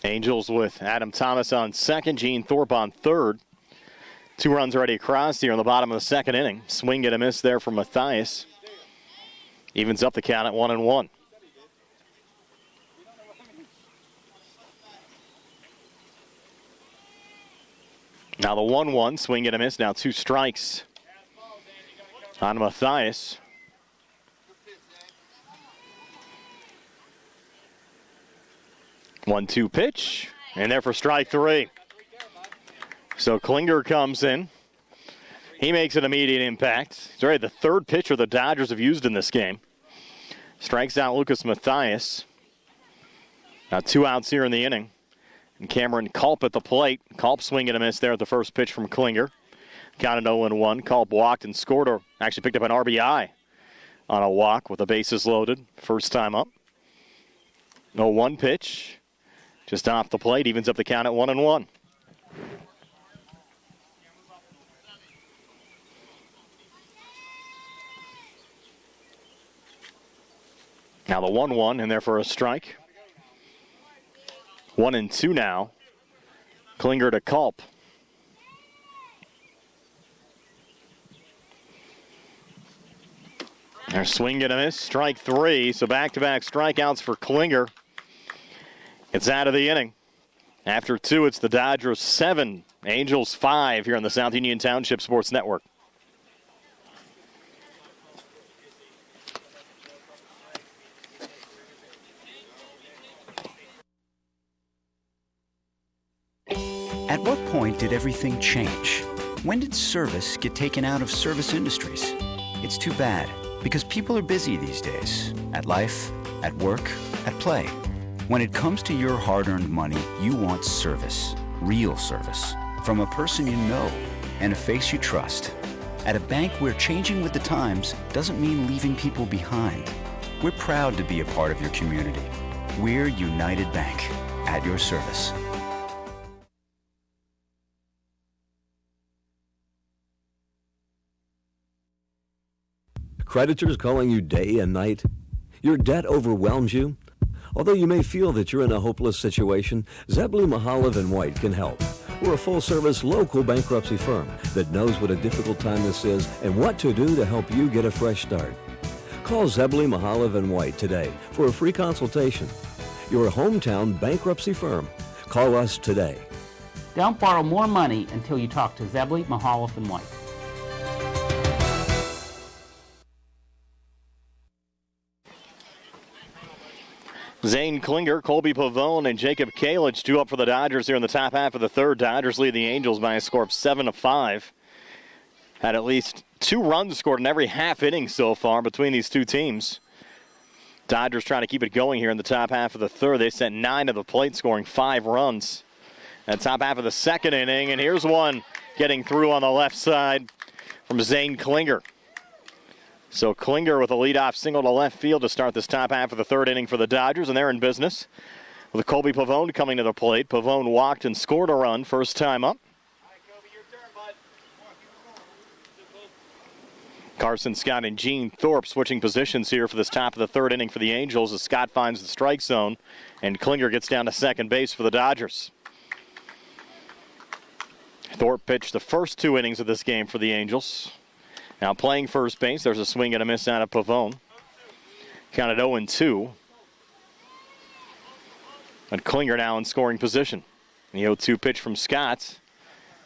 Speaker 1: Angels with Adam Thomas on second, Gene Thorpe on third. 2 runs already across here in the bottom of the second inning. Swing and a miss there from Mathias. Evens up the count at 1-1. Now the 1-1, swing and a miss, now 2 strikes on Mathias. One-two pitch, and there for strike 3. So Klinger comes in. He makes an immediate impact. He's already the 3rd pitcher the Dodgers have used in this game. Strikes out Lucas Mathias. Now 2 outs here in the inning. And Cameron Culp at the plate. Culp swing and a miss there at the first pitch from Klinger. Counted 0-1. Culp walked and scored, or actually picked up an RBI on a walk with the bases loaded. First time up. 0-1 pitch. Just off the plate. Evens up the count at 1-1. Now the 1-1 in there for a strike. 1-2 now. Klinger to Culp. There's swing and a miss. Strike 3. So back-to-back strikeouts for Klinger. It's out of the inning. After 2, it's the Dodgers 7, Angels 5 here on the South Union Township Sports Network.
Speaker 2: At what point did everything change? When did service get taken out of service industries? It's too bad, because people are busy these days. At life, at work, at play. When it comes to your hard-earned money, you want service, real service, from a person you know and a face you trust. At a bank where changing with the times doesn't mean leaving people behind. We're proud to be a part of your community. We're United Bank, at your service.
Speaker 3: Creditors calling you day and night? Your debt overwhelms you? Although you may feel that you're in a hopeless situation, Zebley, Mahalev & White can help. We're a full-service local bankruptcy firm that knows what a difficult time this is and what to do to help you get a fresh start. Call Zebley, Mahalev & White today for a free consultation. Your hometown bankruptcy firm. Call us today.
Speaker 4: Don't borrow more money until you talk to Zebley, Mahalev & White.
Speaker 1: Zane Klinger, Colby Pavone, and Jacob Kalich, two up for the Dodgers here in the top half of the third. Dodgers lead the Angels by a score of 7-5. Had at least 2 runs scored in every half inning so far between these two teams. Dodgers trying to keep it going here in the top half of the third. They sent 9 to the plate, scoring 5 runs. And top half of the second inning, and here's one getting through on the left side from Zane Klinger. So Klinger with a leadoff single to left field to start this top half of the third inning for the Dodgers, and they're in business with Colby Pavone coming to the plate. Pavone walked and scored a run first time up. Carson Scott and Gene Thorpe switching positions here for this top of the third inning for the Angels as Scott finds the strike zone, and Klinger gets down to second base for the Dodgers. Thorpe pitched the first 2 innings of this game for the Angels. Now playing first base, there's a swing and a miss out of Pavone. Counted 0-2. And Klinger now in scoring position. The 0-2 pitch from Scott.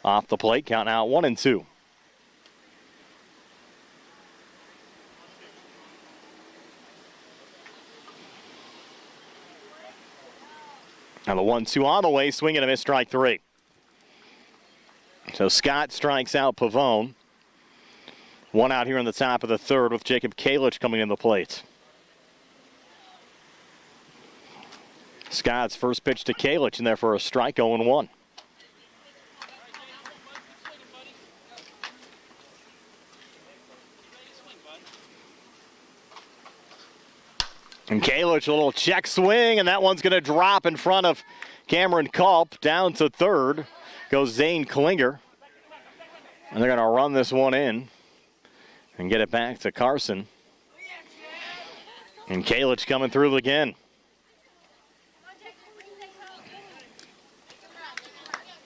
Speaker 1: Off the plate, count out 1-2. Now the 1-2 on the way, swing and a miss, strike 3. So Scott strikes out Pavone. 1 out here in the top of the third with Jacob Kalich coming in the plate. Scott's first pitch to Kalich in there for a strike, 0-1. And Kalich, a little check swing, and that one's going to drop in front of Cameron Culp. Down to third goes Zane Klinger. And they're going to run this one in and get it back to Carson. And Kalich coming through again.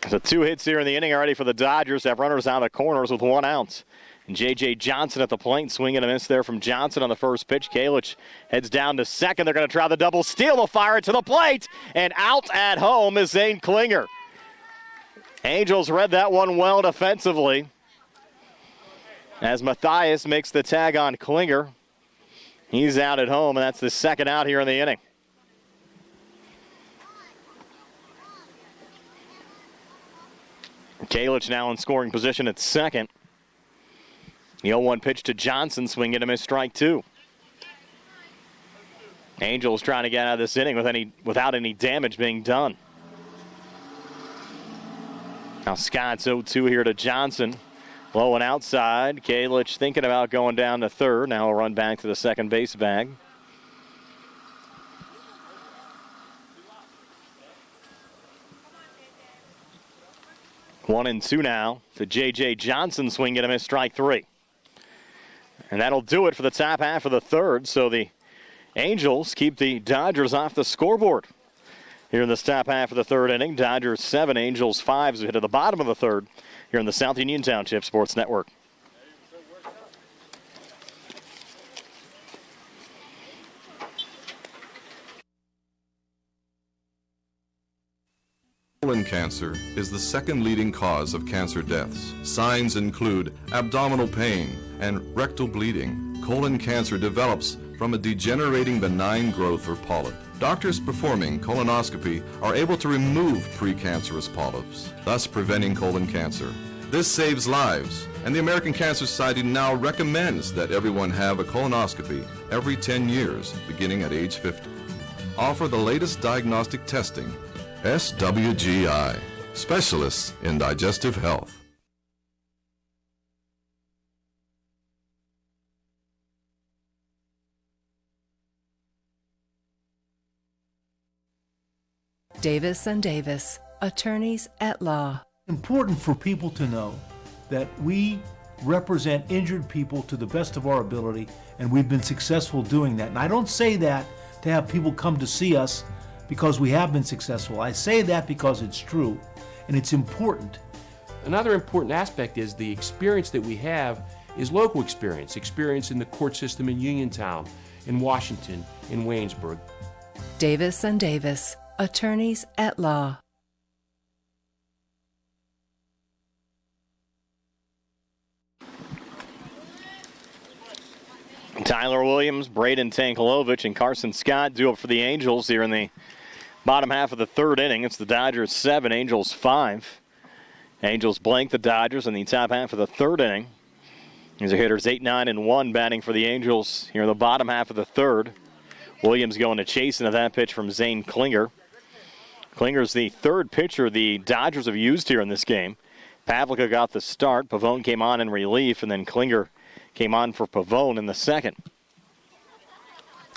Speaker 1: So 2 hits here in the inning already for the Dodgers. Have runners out of corners with 1 out. And J.J. Johnson at the plate, swing and a miss there from Johnson on the first pitch. Kalich heads down to second. They're going to try the double steal. They'll fire it to the plate. And out at home is Zane Klinger. Angels read that one well defensively, as Matthias makes the tag on Klinger. He's out at home, and that's the second out here in the inning. Kalich now in scoring position at second. The 0-1 pitch to Johnson, swing and a miss, strike 2. Angels trying to get out of this inning without any damage being done. Now Scott's 0-2 here to Johnson. Low and outside. Kalich thinking about going down to third. Now he'll run back to the second base bag. One and 2 now to J.J. Johnson, swing and a miss, strike 3. And that'll do it for the top half of the third. So the Angels keep the Dodgers off the scoreboard here in this top half of the third inning. Dodgers 7, Angels 5 as we hit to the bottom of the third here in the South Union Township Sports Network.
Speaker 6: Colon cancer is the second leading cause of cancer deaths. Signs include abdominal pain and rectal bleeding. Colon cancer develops from a degenerating benign growth or polyp. Doctors performing colonoscopy are able to remove precancerous polyps, thus preventing colon cancer. This saves lives, and the American Cancer Society now recommends that everyone have a colonoscopy every 10 years, beginning at age 50. offer the latest diagnostic testing. SWGI, specialists in digestive health.
Speaker 7: Davis and Davis, attorneys at law.
Speaker 8: Important for people to know that we represent injured people to the best of our ability, and we've been successful doing that. And I don't say that to have people come to see us because we have been successful. I say that because it's true, and it's important.
Speaker 9: Another important aspect is the experience that we have is local experience in the court system in Uniontown, in Washington, in Waynesburg.
Speaker 7: Davis and Davis, attorneys at law.
Speaker 1: Tyler Williams, Braden Tankolovich, and Carson Scott due up for the Angels here in the bottom half of the third inning. It's the Dodgers 7, Angels 5. Angels blank the Dodgers in the top half of the third inning. These are hitters 8, 9, and 1 batting for the Angels here in the bottom half of the third. Williams going to chase into that pitch from Zane Klinger. Klinger's the third pitcher the Dodgers have used here in this game. Pavlica got the start. Pavone came on in relief, and then Klinger came on for Pavone in the second.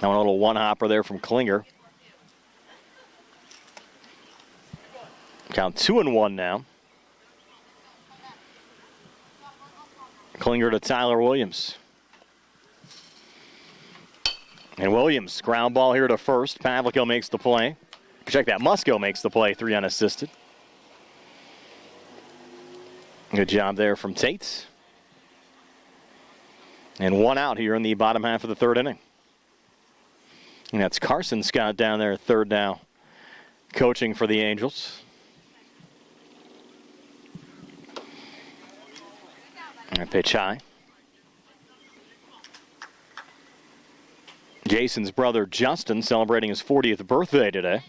Speaker 1: Now a little one-hopper there from Klinger. Count 2-1 now. Klinger to Tyler Williams. And Williams, ground ball here to first. Pavlica makes the play. Check that, Musco makes the play, 3 unassisted. Good job there from Tate. And 1 out here in the bottom half of the third inning. And that's Carson Scott down there at third now, coaching for the Angels. And a pitch high. Jason's brother Justin celebrating his 40th birthday today.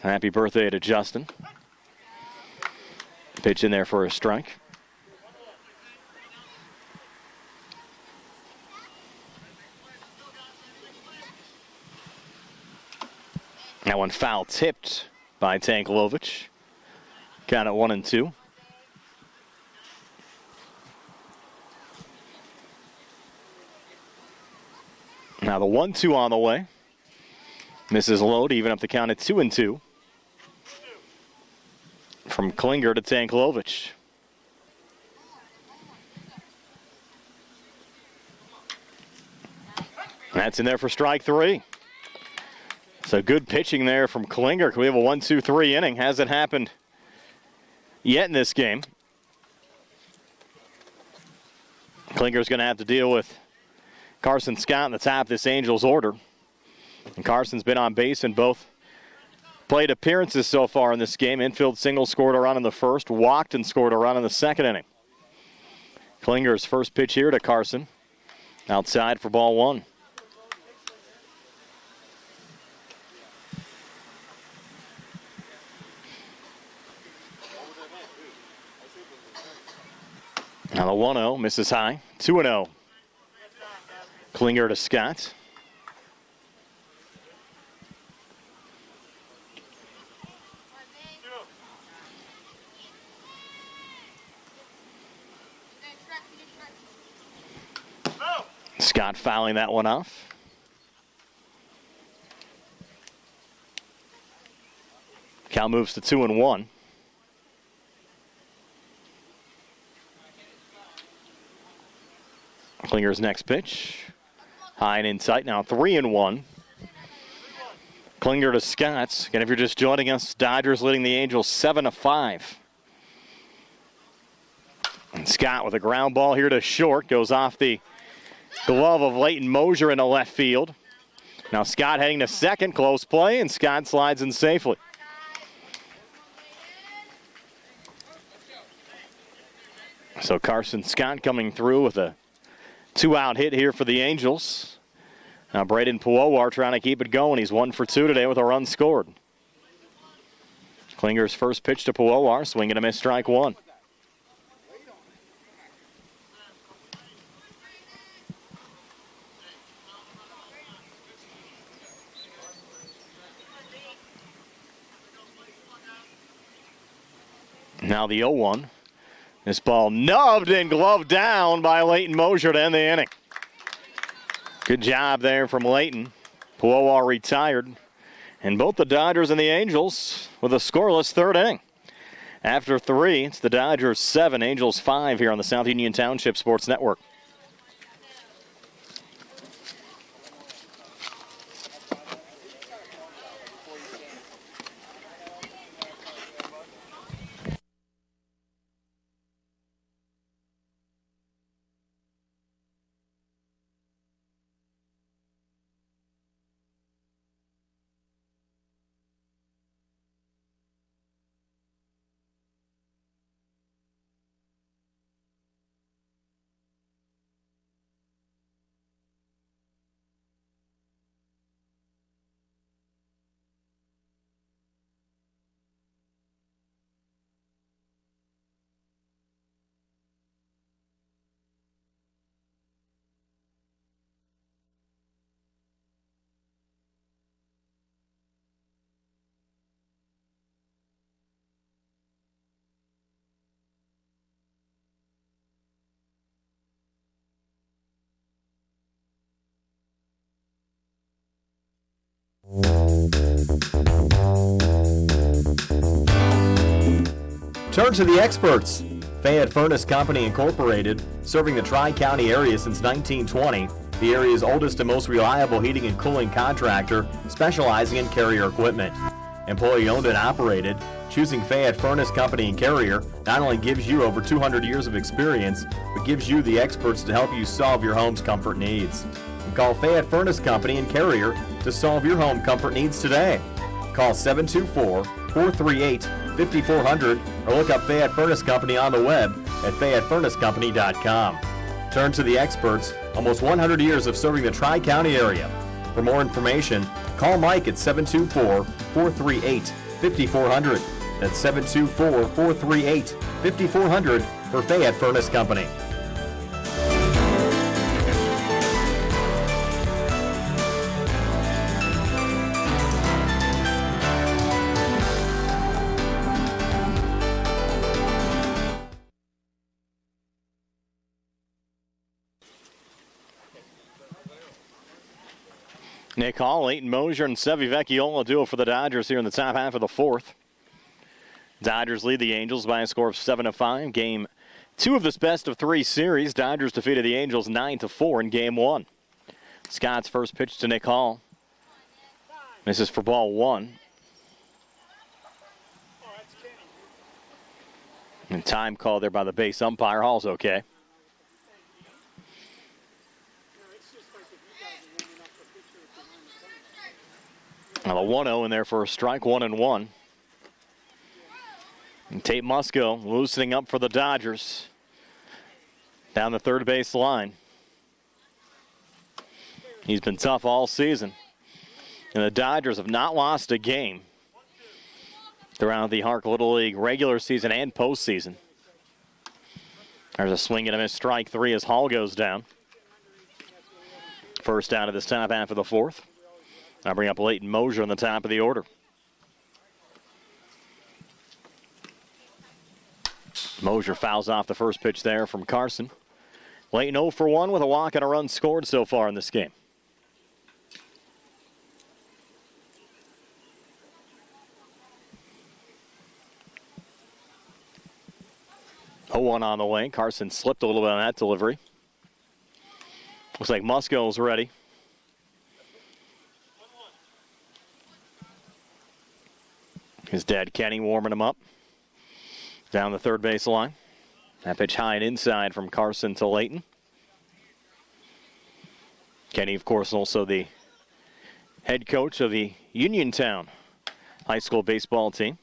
Speaker 1: Happy birthday to Justin. Pitch in there for a strike. That one foul tipped by Tankolovich. Count at 1-2. Now the 1-2 on the way. Misses low to even up the count at 2-2. From Klinger to Tankolovich. That's in there for strike 3. So good pitching there from Klinger. Can we have a 1-2-3 inning? Hasn't happened yet in this game. Klinger's going to have to deal with Carson Scott in the top of this Angels order. And Carson's been on base in both plate appearances so far in this game. Infield single, scored a run in the first, walked and scored a run in the second inning. Klinger's first pitch here to Carson. Outside for ball 1. Now the 1-0 misses high. 2-0. Klinger to Scott. Scott fouling that one off. Cal moves to 2-1. Klinger's next pitch. High and in sight. Now 3-1. Klinger to Scott. Again, if you're just joining us, Dodgers leading the Angels 7-5. And Scott with a ground ball here to short. Goes off the glove of Leighton Mosier into left field. Now Scott heading to second. Close play, and Scott slides in safely. So Carson Scott coming through with a 2-out hit here for the Angels. Now Braden Puowar trying to keep it going. He's 1 for 2 today with a run scored. Klinger's first pitch to Puowar, swing and a miss, strike 1. Now the 0-1. This ball nubbed and gloved down by Leighton Mosier to end the inning. Good job there from Leighton. Puowa retired. And both the Dodgers and the Angels with a scoreless third inning. After 3, it's the Dodgers 7, Angels 5 here on the South Union Township Sports Network.
Speaker 10: Turn to the experts. Fayette Furnace Company Incorporated, serving the Tri-County area since 1920, the area's oldest and most reliable heating and cooling contractor, specializing in Carrier equipment. Employee owned and operated, choosing Fayette Furnace Company and Carrier not only gives you over 200 years of experience, but gives you the experts to help you solve your home's comfort needs. Call Fayette Furnace Company and Carrier to solve your home comfort needs today. Call 724-438-5400 or look up Fayette Furnace Company on the web at FayetteFurnaceCompany.com. Turn to the experts, almost 100 years of serving the Tri-County area. For more information, call Mike at 724-438-5400. That's 724-438-5400 for Fayette Furnace Company.
Speaker 1: Nick Hall, Leighton Mosier, and Sevi Vecchiola duo for the Dodgers here in the top half of the 4th. Dodgers lead the Angels by a score of 7-5. Game 2 of this best-of-3 series. Dodgers defeated the Angels 9-4 in Game 1. Scott's first pitch to Nick Hall. This is for ball 1. And time called there by the base umpire. Hall's okay. Now the 1-0 in there for a strike, 1-1. And Tate Musco loosening up for the Dodgers down the third base line. He's been tough all season. And the Dodgers have not lost a game throughout the HARC Little League regular season and postseason. There's a swing and a miss, strike 3 as Hall goes down. First out of this top half of the 4th. I bring up Leighton Mosier on the top of the order. Mosier fouls off the first pitch there from Carson. Leighton 0 for 1 with a walk and a run scored so far in this game. Oh, 0-1 on the way. Carson slipped a little bit on that delivery. Looks like Musco's ready. His dad, Kenny, warming him up down the third base line. That pitch high and inside from Carson to Leighton. Kenny, of course, also the head coach of the Uniontown high school baseball team.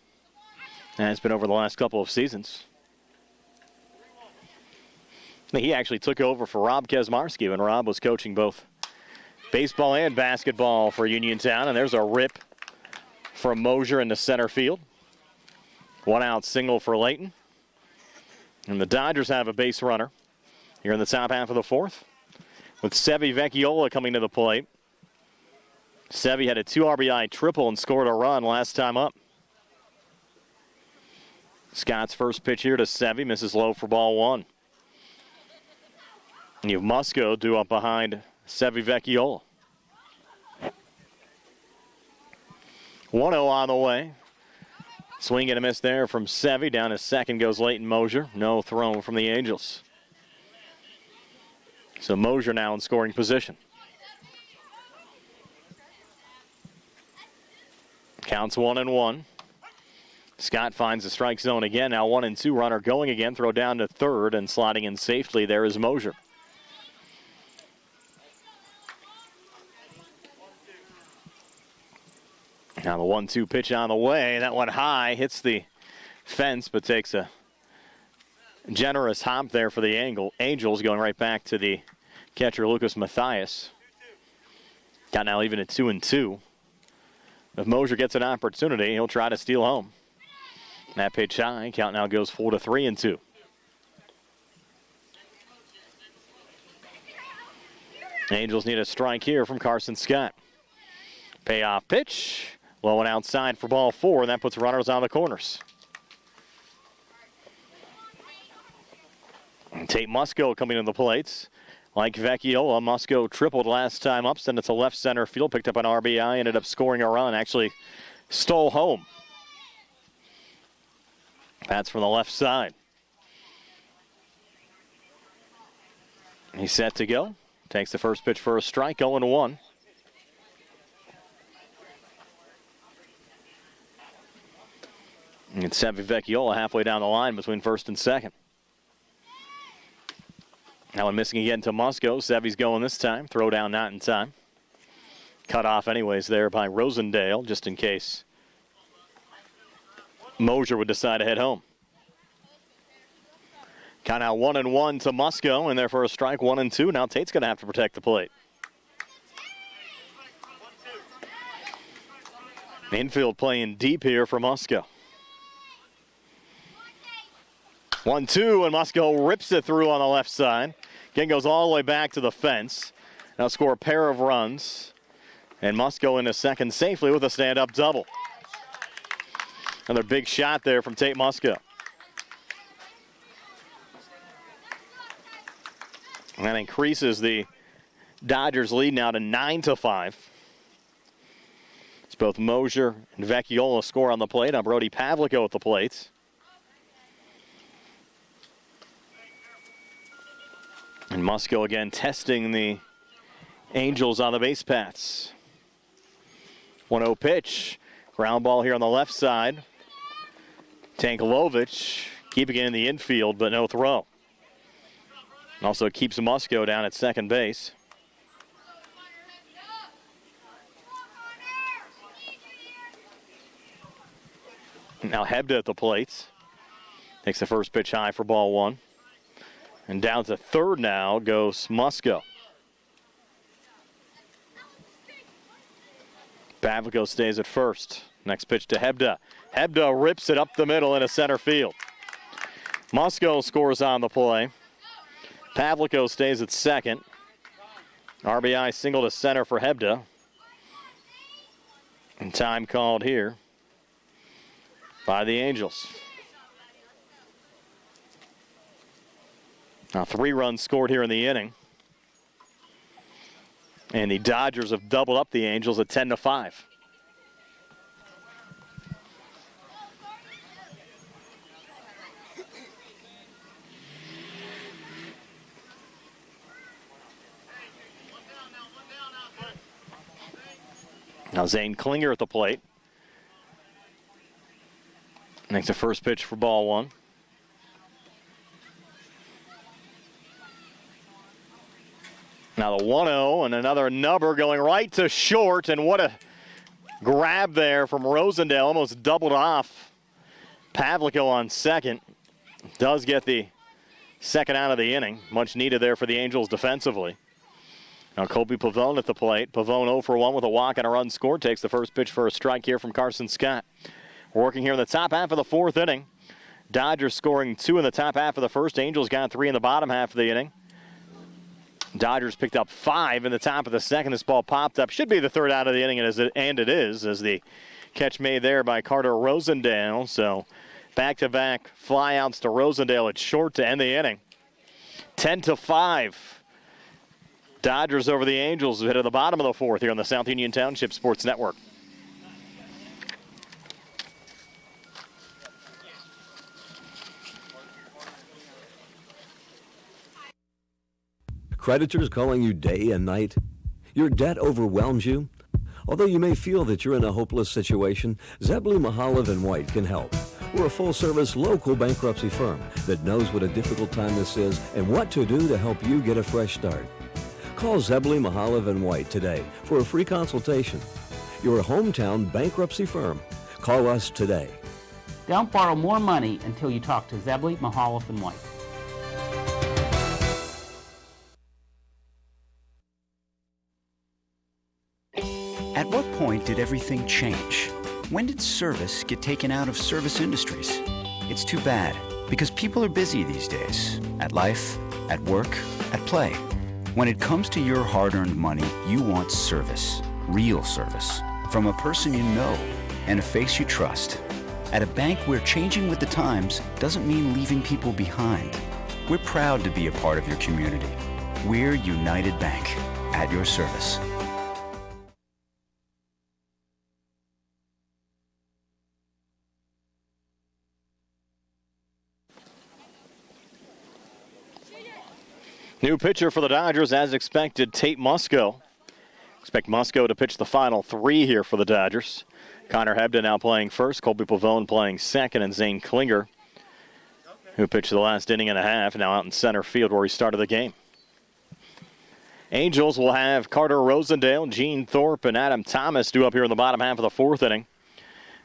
Speaker 1: And has been over the last couple of seasons. He actually took over for Rob Kesmarski when Rob was coaching both baseball and basketball for Uniontown. And there's a rip from Mosier into center field. 1 out single for Leighton. And the Dodgers have a base runner here in the top half of the 4th with Sevi Vecchiola coming to the plate. Sevi had a 2 RBI triple and scored a run last time up. Scott's first pitch here to Sevy, misses low for ball one. And you have Musco due up behind Sevy Vecchiola. 1-0 on the way. Swing and a miss there from Sevy. Down to second goes Leighton Mosier. No throw from the Angels. So Mosier now in scoring position. Counts 1-1. Scott finds the strike zone again. Now 1-2. Runner going again. Throw down to third and sliding in safely. There is Mosier. Now the 1-2 pitch on the way. That one high, hits the fence, but takes a generous hop there for the Angels, going right back to the catcher, Lucas Mathias. Got now even at 2-2. If Mosier gets an opportunity, he'll try to steal home. That pitch high. Count now goes 4-3-2. Angels need a strike here from Carson Scott. Payoff pitch. Low and outside for ball four, and that puts runners on the corners. And Tate Musco coming to the plates. Like Vecchiola, Musco tripled last time up, sent it to left center field, picked up an RBI, ended up scoring a run, actually stole home. That's from the left side. He's set to go. Takes the first pitch for a strike, 0-1. And it's Sevy Vecchiola halfway down the line between first and second. Now one missing again to Musco. Sevy's going this time. Throw down not in time. Cut off anyways there by Rosendale, just in case Mosier would decide to head home. Count out 1-1 to Musco, and there for a strike, 1-2. Now Tate's going to have to protect the plate. Infield playing deep here for Musco. 1-2, and Musco rips it through on the left side. Again, goes all the way back to the fence. Now score a pair of runs. And Musco into second safely with a stand-up double. Another big shot there from Tate Musco. And that increases the Dodgers' lead now to 9-5. It's both Mosier and Vecchiola score on the plate. Now Brody Pavlico at the plate. And Musco again testing the Angels on the base paths. 1-0 pitch. Ground ball here on the left side. Tankilovich keeping it in the infield, but no throw. Also keeps Musco down at second base. Now Hebda at the plate. Takes the first pitch high for ball one. And down to third now goes Musco. Pavlico stays at first. Next pitch to Hebda. Hebda rips it up the middle into center field. Musco scores on the play. Pavlico stays at second. RBI single to center for Hebda. And time called here by the Angels. Now 3 runs scored here in the inning. And the Dodgers have doubled up the Angels at 10-5. Now Zane Klinger at the plate. Makes the first pitch for ball one. Now the 1-0 and another nubber going right to short, and what a grab there from Rosendale, almost doubled off Pavlico on second. Does get the second out of the inning, much needed there for the Angels defensively. Now Colby Pavone at the plate. Pavone 0 for 1 with a walk and a run scored. Takes the first pitch for a strike here from Carson Scott. We're working here in the top half of the fourth inning. Dodgers scoring 2 in the top half of the first. Angels got 3 in the bottom half of the inning. Dodgers picked up 5 in the top of the second. This ball popped up. Should be the third out of the inning, and it is, as the catch made there by Carter Rosendale. So Back-to-back flyouts to Rosendale at short to end the inning. 10-5. Dodgers over the Angels hit at the bottom of the fourth here on the South Union Township Sports Network.
Speaker 3: Creditors calling you day and night? Your debt overwhelms you? Although you may feel that you're in a hopeless situation, Zebley, Mahalev & White can help. We're a full-service local bankruptcy firm that knows what a difficult time this is and what to do to help you get a fresh start. Call Zebley, Mahalev & White today for a free consultation. Your hometown bankruptcy firm. Call us today.
Speaker 4: Don't borrow more money until you talk to Zebley, Mahalev & White.
Speaker 2: At what point did everything change? When did service get taken out of service industries? It's too bad, because people are busy these days. At life, at work, at play. When it comes to your hard-earned money, you want service. Real service. From a person you know and a face you trust. At a bank where changing with the times doesn't mean leaving people behind. We're proud to be a part of your community. We're United Bank, at your service.
Speaker 1: New pitcher for the Dodgers, as expected, Tate Musco. Expect Musco to pitch the final three here for the Dodgers. Connor Hebden now playing first, Colby Pavone playing second, and Zane Klinger, who pitched the last inning and a half, now out in center field where he started the game. Angels will have Carter Rosendale, Gene Thorpe, and Adam Thomas due up here in the bottom half of the fourth inning.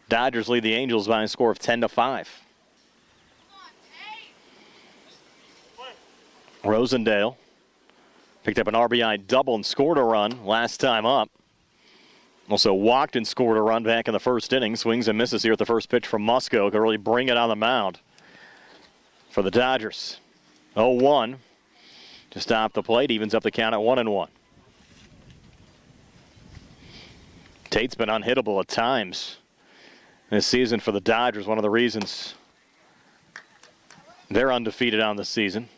Speaker 1: Dodgers lead the Angels by a score of 10-5. Rosendale picked up an RBI double and scored a run last time up. Also walked and scored a run back in the first inning. Swings and misses here at the first pitch from Musco. Could really bring it on the mound for the Dodgers. 0-1 to stop the plate. Evens up the count at 1-1. Tate's been unhittable at times this season for the Dodgers. One of the reasons they're undefeated on the season.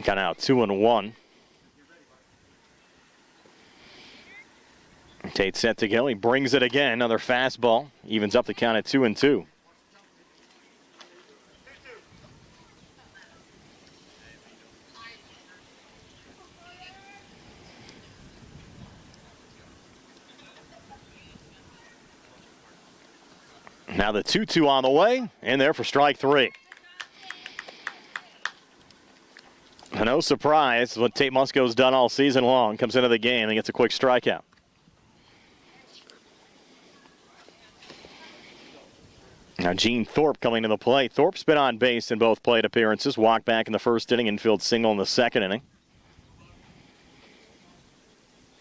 Speaker 1: Got out 2-1. Tate set to go. He brings it again. Another fastball. Evens up the count at 2-2. Now the 2-2 on the way. In there for strike three. No surprise, what Tate Musco's done all season long. Comes into the game and gets a quick strikeout. Now Gene Thorpe coming to the plate. Thorpe's been on base in both plate appearances. Walked back in the first inning, infield single in the second inning.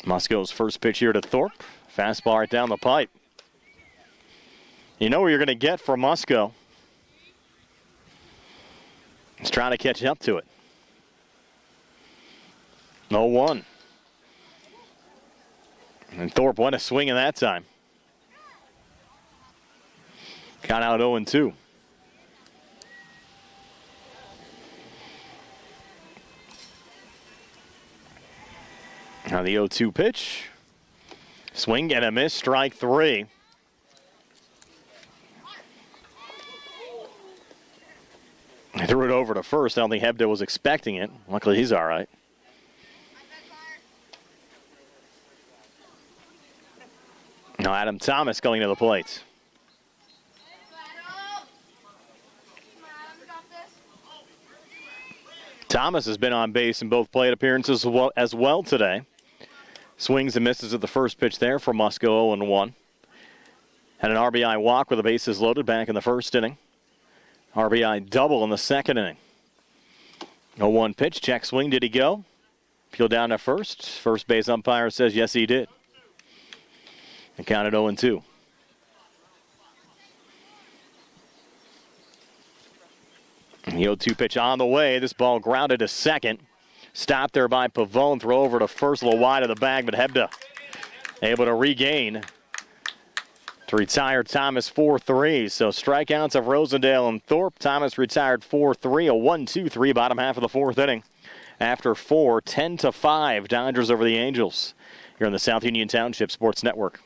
Speaker 1: Musco's first pitch here to Thorpe. Fastball right down the pipe. You know what you're going to get from Musco. He's trying to catch up to it. 0-1. And Thorpe went a swing in that time. Count out 0-2. Now the 0-2 pitch. Swing and a miss, strike three. He threw it over to first. I don't think Hebda was expecting it. Luckily, he's all right. Now Adam Thomas going to the plate. Thomas has been on base in both plate appearances as well today. Swings and misses at the first pitch there for Musco, 0-1. Had an RBI walk with the bases loaded back in the first inning. RBI double in the second inning. 0-1 pitch, check swing, did he go? Peeled down to first. First base umpire says yes, he did. And counted 0-2. The 0-2 pitch on the way. This ball grounded to second. Stopped there by Pavone. Throw over to first, a little wide of the bag, but Hebda able to regain To retire Thomas 4-3. So strikeouts of Rosendale and Thorpe. Thomas retired 4-3. A 1-2-3 bottom half of the fourth inning. After 4, 10-5, Dodgers over the Angels here on the South Union Township Sports Network.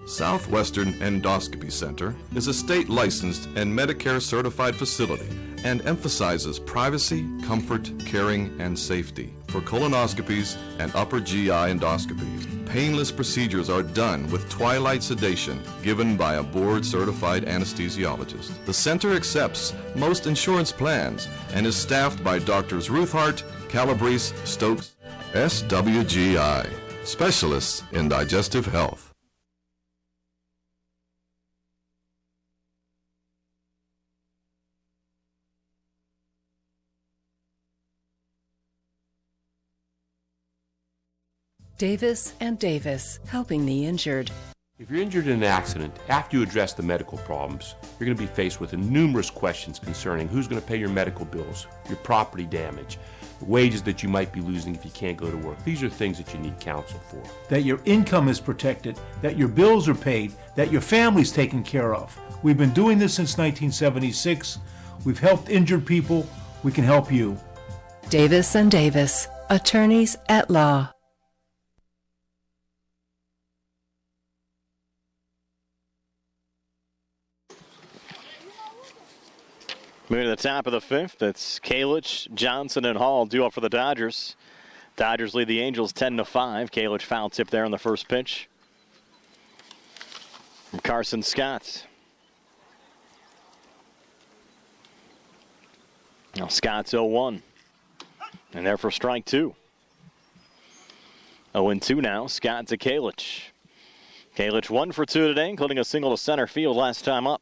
Speaker 6: Southwestern Endoscopy Center is a state-licensed and Medicare-certified facility and emphasizes privacy, comfort, caring, and safety. For colonoscopies and upper GI endoscopies, painless procedures are done with twilight sedation given by a board-certified anesthesiologist. The center accepts most insurance plans and is staffed by Doctors Ruth Hart, Calabrese, Stokes, SWGI, specialists in digestive health.
Speaker 7: Davis and Davis, helping the injured.
Speaker 9: If you're injured in an accident, after you address the medical problems, you're going to be faced with numerous questions concerning who's going to pay your medical bills, your property damage, the wages that you might be losing if you can't go to work. These are things that you need counsel for.
Speaker 8: That your income is protected, that your bills are paid, that your family's taken care of. We've been doing this since 1976. We've helped injured people. We can help you.
Speaker 7: Davis and Davis, attorneys at law.
Speaker 1: Moving to the top of the fifth, it's Kalich, Johnson, and Hall due up for the Dodgers. Dodgers lead the Angels 10-5. Kalich foul tip there on the first pitch from Carson Scott. Now Scott's 0-1. And there for strike two. 0-2 now. Scott to Kalich. Kalich 1 for 2 today, including a single to center field last time up.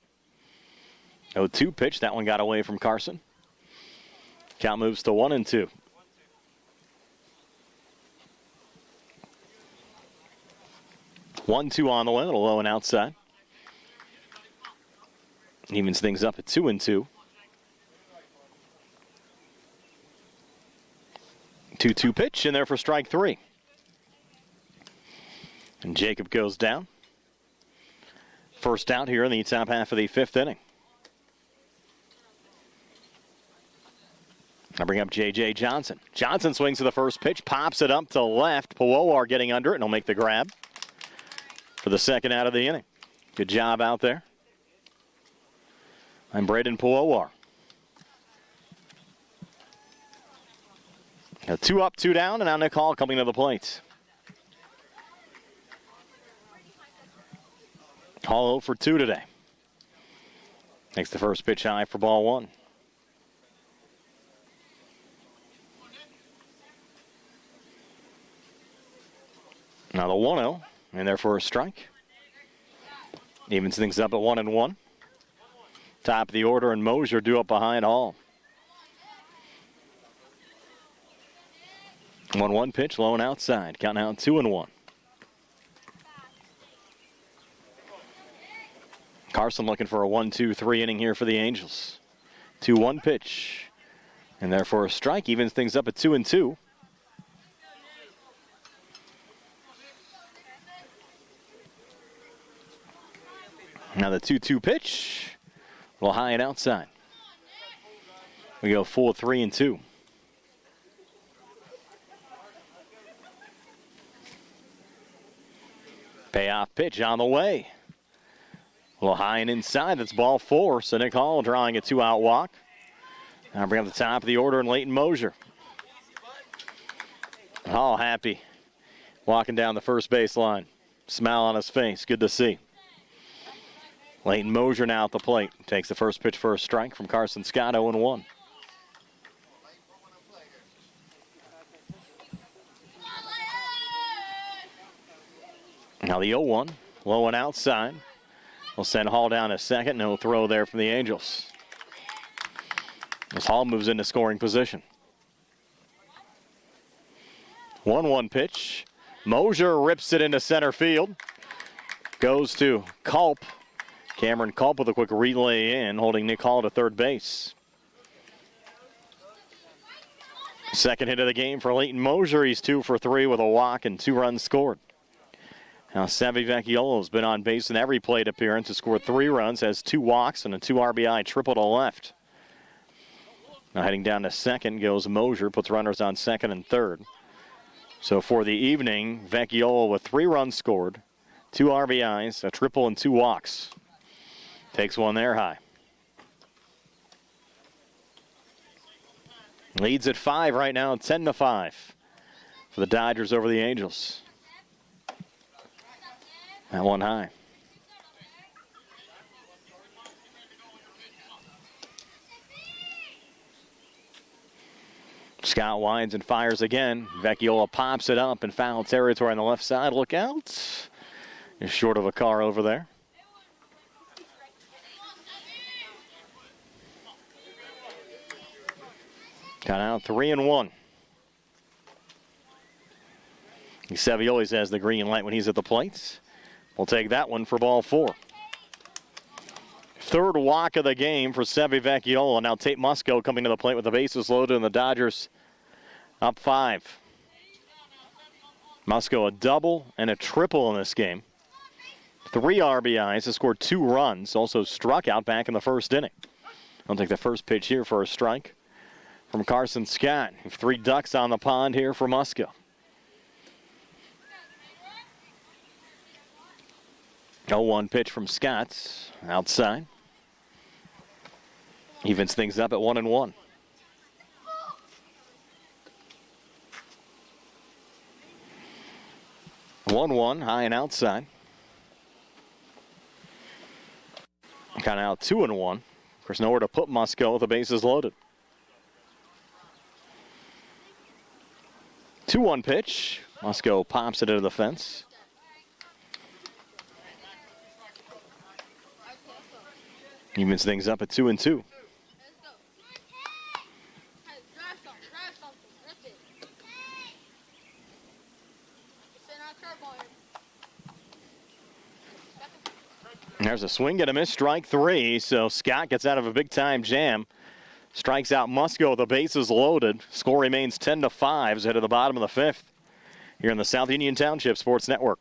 Speaker 1: 0-2 pitch. That one got away from Carson. Count moves to 1-2. One, two on the way, a little low and outside. Evens things up at 2-2. 2-2 pitch, and there for strike three. And Jacob goes down. First out here in the top half of the fifth inning. I bring up J.J. Johnson. Johnson swings to the first pitch, pops it up to left. Puowar getting under it, and he'll make the grab for the second out of the inning. Good job out there. I'm Braden Puowar. Now 2 up, 2 down, and now Nick Hall coming to the plate. Hall 0 for 2 today. Takes the first pitch high for ball one. Now the 1-0, and there for a strike. Evens things up at 1-1. Top of the order, and Mosier due up behind Hall. 1-1 pitch, low and outside. Count out 2-1. Carson looking for a 1-2-3 inning here for the Angels. 2-1 pitch, and there for a strike. Evens things up at 2-2. Now the 2-2 pitch, a little high and outside. We go 4-3-2. Payoff pitch on the way. A little high and inside. That's ball 4. So Nick Hall drawing a 2-out walk. Now bring up the top of the order and Leighton Mosier. Hall happy. Walking down the first base line. Smile on his face. Good to see. Leighton Mosier now at the plate. Takes the first pitch for a strike from Carson Scott, 0-1. Now the 0-1, low and outside. We'll send Hall down to second. No throw there from the Angels. As Hall moves into scoring position. 1-1 pitch. Mosier rips it into center field. Goes to Culp. Cameron Culp with a quick relay in, holding Nick Hall to third base. Second hit of the game for Leighton Mosier. He's 2 for 3 with a walk and 2 runs scored. Now, Savvy Vecchiolo's been on base in every plate appearance. Has scored 3 runs, has 2 walks, and a 2 RBI triple to left. Now heading down to second goes Mosier, puts runners on second and third. So for the evening, Vecchiolo with 3 runs scored, 2 RBIs, a triple, and 2 walks. Takes one there high. Leads at 5 right now, 10-5 for the Dodgers over the Angels. That one high. Scott winds and fires again. Vecchiola pops it up in foul territory on the left side. Look out. You're short of a car over there. Got out 3-1. Savioli has the green light when he's at the plate. We'll take that one for ball 4. Third walk of the game for Sevi Vecchiola. Now Tate Musco coming to the plate with the bases loaded and the Dodgers up 5. Musco a double and a triple in this game. 3 RBIs, has scored 2 runs, also struck out back in the first inning. I'll take the first pitch here for a strike from Carson Scott. 3 ducks on the pond here for Musco. 0-1 pitch from Scott outside. Evens things up at 1-1. One high and outside. Kind of out 2-1. Of course, nowhere to put Musco with the bases loaded. 2-1 pitch. Musco pops it into the fence. Evens things up at 2-2. There's a swing and a miss, strike 3. So Scott gets out of a big-time jam. Strikes out Musco, the bases loaded. Score remains 10-5 as head of the bottom of the 5th here in the South Union Township Sports Network.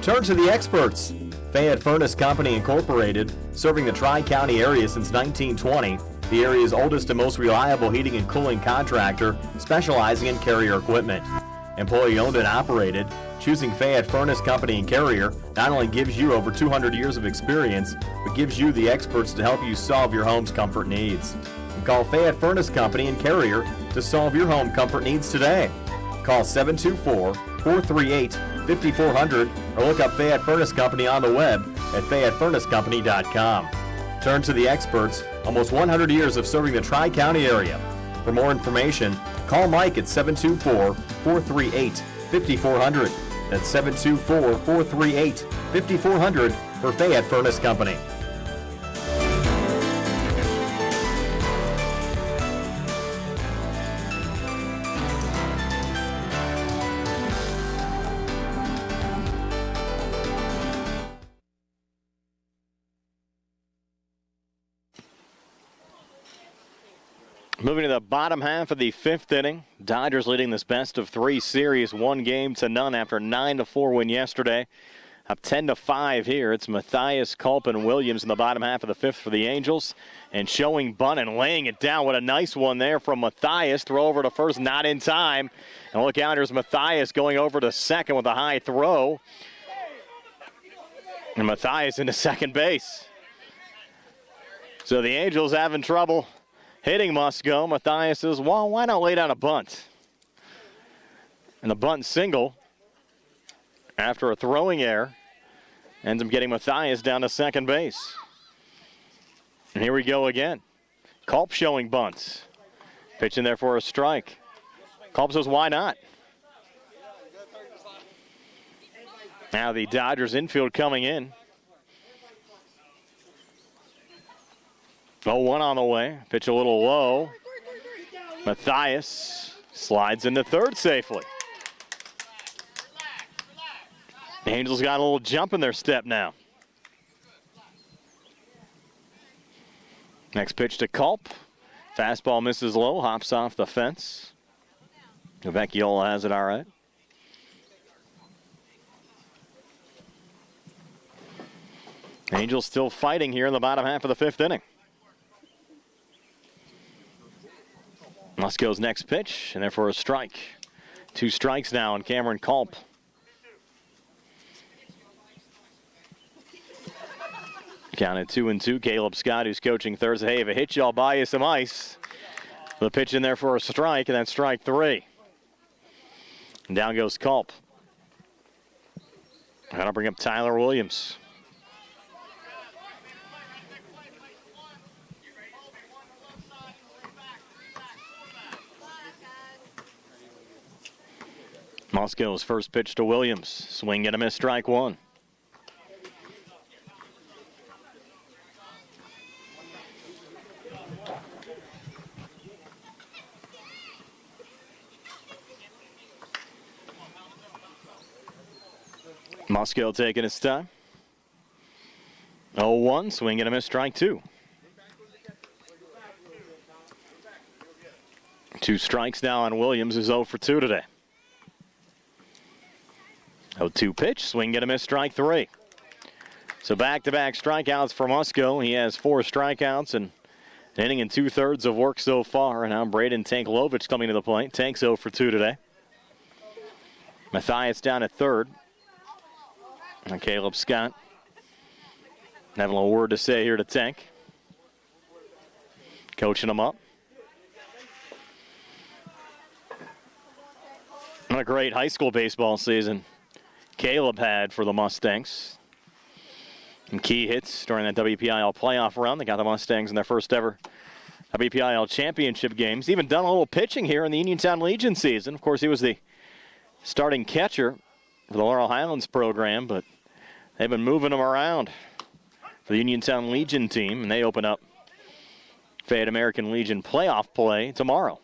Speaker 10: Turn to the experts. Fayette Furnace Company Incorporated, serving the Tri-County area since 1920, the area's oldest and most reliable heating and cooling contractor, specializing in Carrier equipment. Employee owned and operated, choosing Fayette Furnace Company and Carrier not only gives you over 200 years of experience, but gives you the experts to help you solve your home's comfort needs. And call Fayette Furnace Company and Carrier to solve your home comfort needs today. Call 724-438-5400 or look up Fayette Furnace Company on the web at FayetteFurnaceCompany.com. Turn to the experts, almost 100 years of serving the Tri-County area. For more information, call Mike at 724-438-5400. That's 724-438-5400 for Fayette Furnace Company.
Speaker 1: Moving to the bottom half of the 5th inning. Dodgers leading this best-of-3 series 1-0 after 9-4 win yesterday. Up 10-5 here. It's Matthias, Culp, and Williams in the bottom half of the fifth for the Angels. And showing bunt and laying it down. What a nice one there from Matthias. Throw over to first, not in time. And look out, here's Matthias going over to second with a high throw. And Matthias into second base. So the Angels having trouble hitting Musco. Matthias says, well, why not lay down a bunt? And the bunt single after a throwing error ends up getting Matthias down to second base. And here we go again. Culp showing bunts. Pitching there for a strike. Culp says, why not? Now the Dodgers infield coming in. 0-1 on the way. Pitch a little low. Matthias slides into third safely. The Angels got a little jump in their step now. Next pitch to Culp. Fastball misses low, hops off the fence. Vecchiola has it all right. Angels still fighting here in the bottom half of the fifth inning. Musco's next pitch, and therefore a strike. 2 strikes now on Cameron Culp. Counted 2-2. Caleb Scott, who's coaching third, said, hey, if it hits you, I'll buy you some ice. The pitch in there for a strike, and that's strike 3. And down goes Culp. Gonna bring up Tyler Williams. Musco's first pitch to Williams. Swing and a miss, strike 1. Musco taking his time. 0-1, swing and a miss, strike 2. 2 strikes now on Williams, who's 0 for 2 today. 0-2 pitch, swing and a miss, strike 3. So back-to-back strikeouts for Musco. He has 4 strikeouts and an inning and 2/3 of work so far. And now Braden Tanklovich coming to the plate. Tank's 0 for 2 today. Matthias down at third. And Caleb Scott having a little word to say here to Tank. Coaching him up. What a great high school baseball season Caleb had for the Mustangs. And key hits during that WPIL playoff run. They got the Mustangs in their first ever WPIL championship games. Even done a little pitching here in the Uniontown Legion season. Of course, he was the starting catcher for the Laurel Highlands program, but they've been moving him around for the Uniontown Legion team, and they open up Fayette American Legion playoff play tomorrow.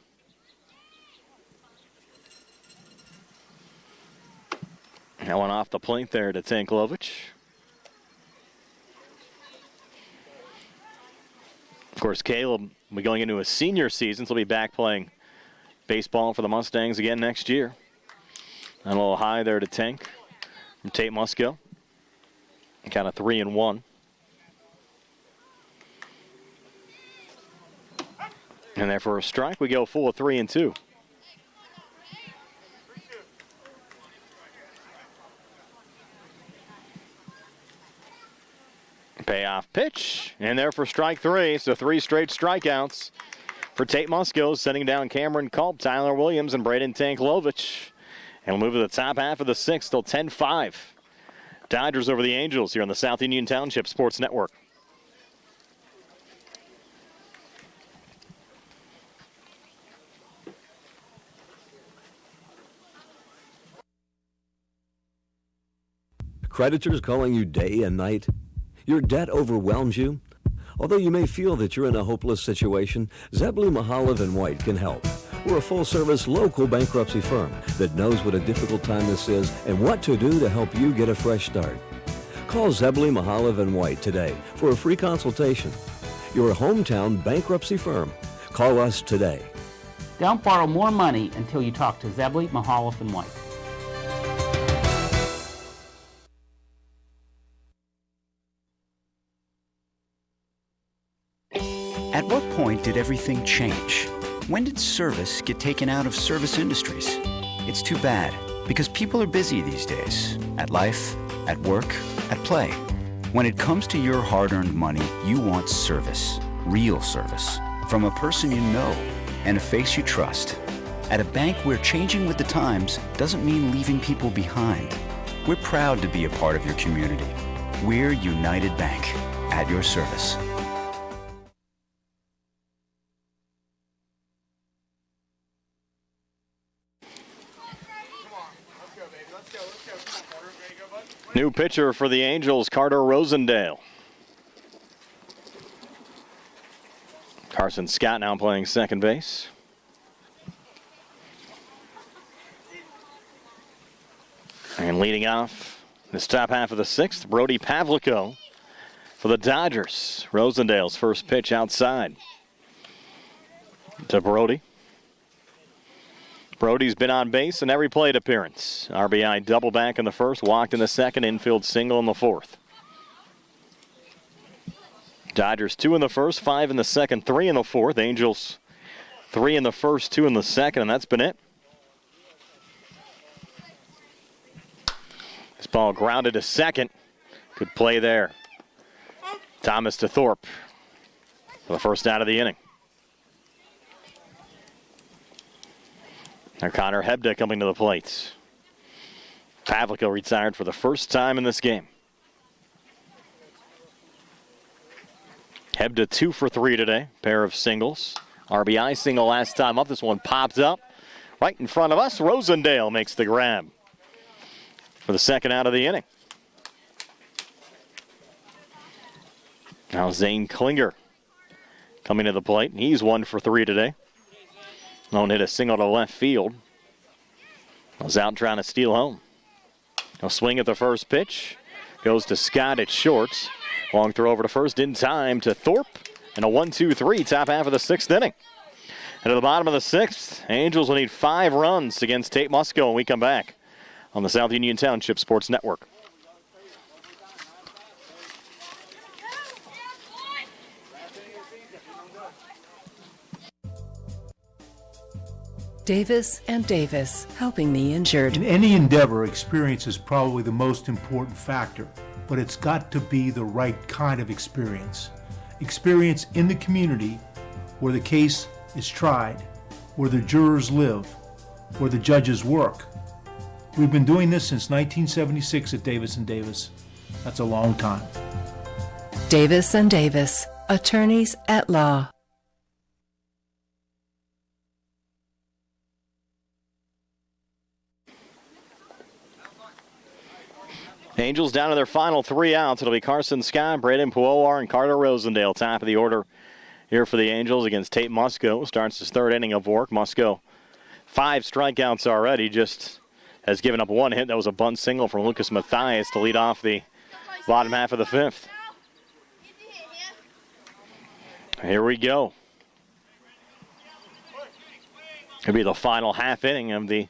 Speaker 1: That one off the plate there to Tanklovich. Of course, Caleb will be going into his senior season, so he'll be back playing baseball for the Mustangs again next year. And a little high there to Tank from Tate Musco. Kind of 3-1. And there for a strike, we go full of 3-2. Payoff pitch, and there for strike 3. So 3 straight strikeouts for Tate Musco, sending down Cameron Culp, Tyler Williams, and Braden Tanklovich. And we'll move to the top half of the 6th, still 10-5. Dodgers over the Angels here on the South Union Township Sports Network.
Speaker 3: Creditors calling you day and night? Your debt overwhelms you? Although you may feel that you're in a hopeless situation, Zebley, Mahalev & White can help. We're a full-service local bankruptcy firm that knows what a difficult time this is and what to do to help you get a fresh start. Call Zebley, Mahalev & White today for a free consultation. Your hometown bankruptcy firm. Call us today.
Speaker 4: Don't borrow more money until you talk to Zebley, Mahalev & White.
Speaker 2: At what point did everything change? When did service get taken out of service industries? It's too bad, because people are busy these days. At life, at work, at play. When it comes to your hard-earned money, you want service. Real service. From a person you know and a face you trust. At a bank where changing with the times doesn't mean leaving people behind. We're proud to be a part of your community. We're United Bank, at your service.
Speaker 1: New pitcher for the Angels, Carter Rosendale. Carson Scott now playing second base. And leading off this top half of the sixth, Brody Pavlico for the Dodgers. Rosendale's first pitch outside to Brody. Brody's been on base in every plate appearance. RBI double back in the first, walked in the second, infield single in the fourth. Dodgers 2 in the first, 5 in the second, 3 in the fourth. Angels 3 in the first, 2 in the second, and that's been it. This ball grounded to second. Good play there. Thomas to Thorpe for the first out of the inning. Now Connor Hebda coming to the plate. Pavlico retired for the first time in this game. Hebda 2 for 3 today. Pair of singles. RBI single last time up. This one popped up right in front of us. Rosendale makes the grab for the second out of the inning. Now Zane Klinger coming to the plate. He's 1 for 3 today. Lone hit a single to left field. Was out trying to steal home. A swing at the first pitch. Goes to Scott at short. Long throw over to first in time to Thorpe. And a 1-2-3 top half of the sixth inning. And at the bottom of the sixth, Angels will need 5 runs against Tate Musco when we come back on the South Union Township Sports Network.
Speaker 7: Davis and Davis, helping the injured.
Speaker 8: In any endeavor, experience is probably the most important factor, but it's got to be the right kind of experience. Experience in the community where the case is tried, where the jurors live, where the judges work. We've been doing this since 1976 at Davis and Davis. That's a long time.
Speaker 7: Davis and Davis, attorneys at law.
Speaker 1: Angels down to their final 3 outs. It'll be Carson Scott, Braden Puowar, and Carter Rosendale. Top of the order here for the Angels against Tate Musco. Starts his third inning of work. Musco, 5 strikeouts already. Just has given up 1 hit. That was a bunt single from Lucas Mathias to lead off the bottom half of the fifth. Here we go. Could be the final half inning of the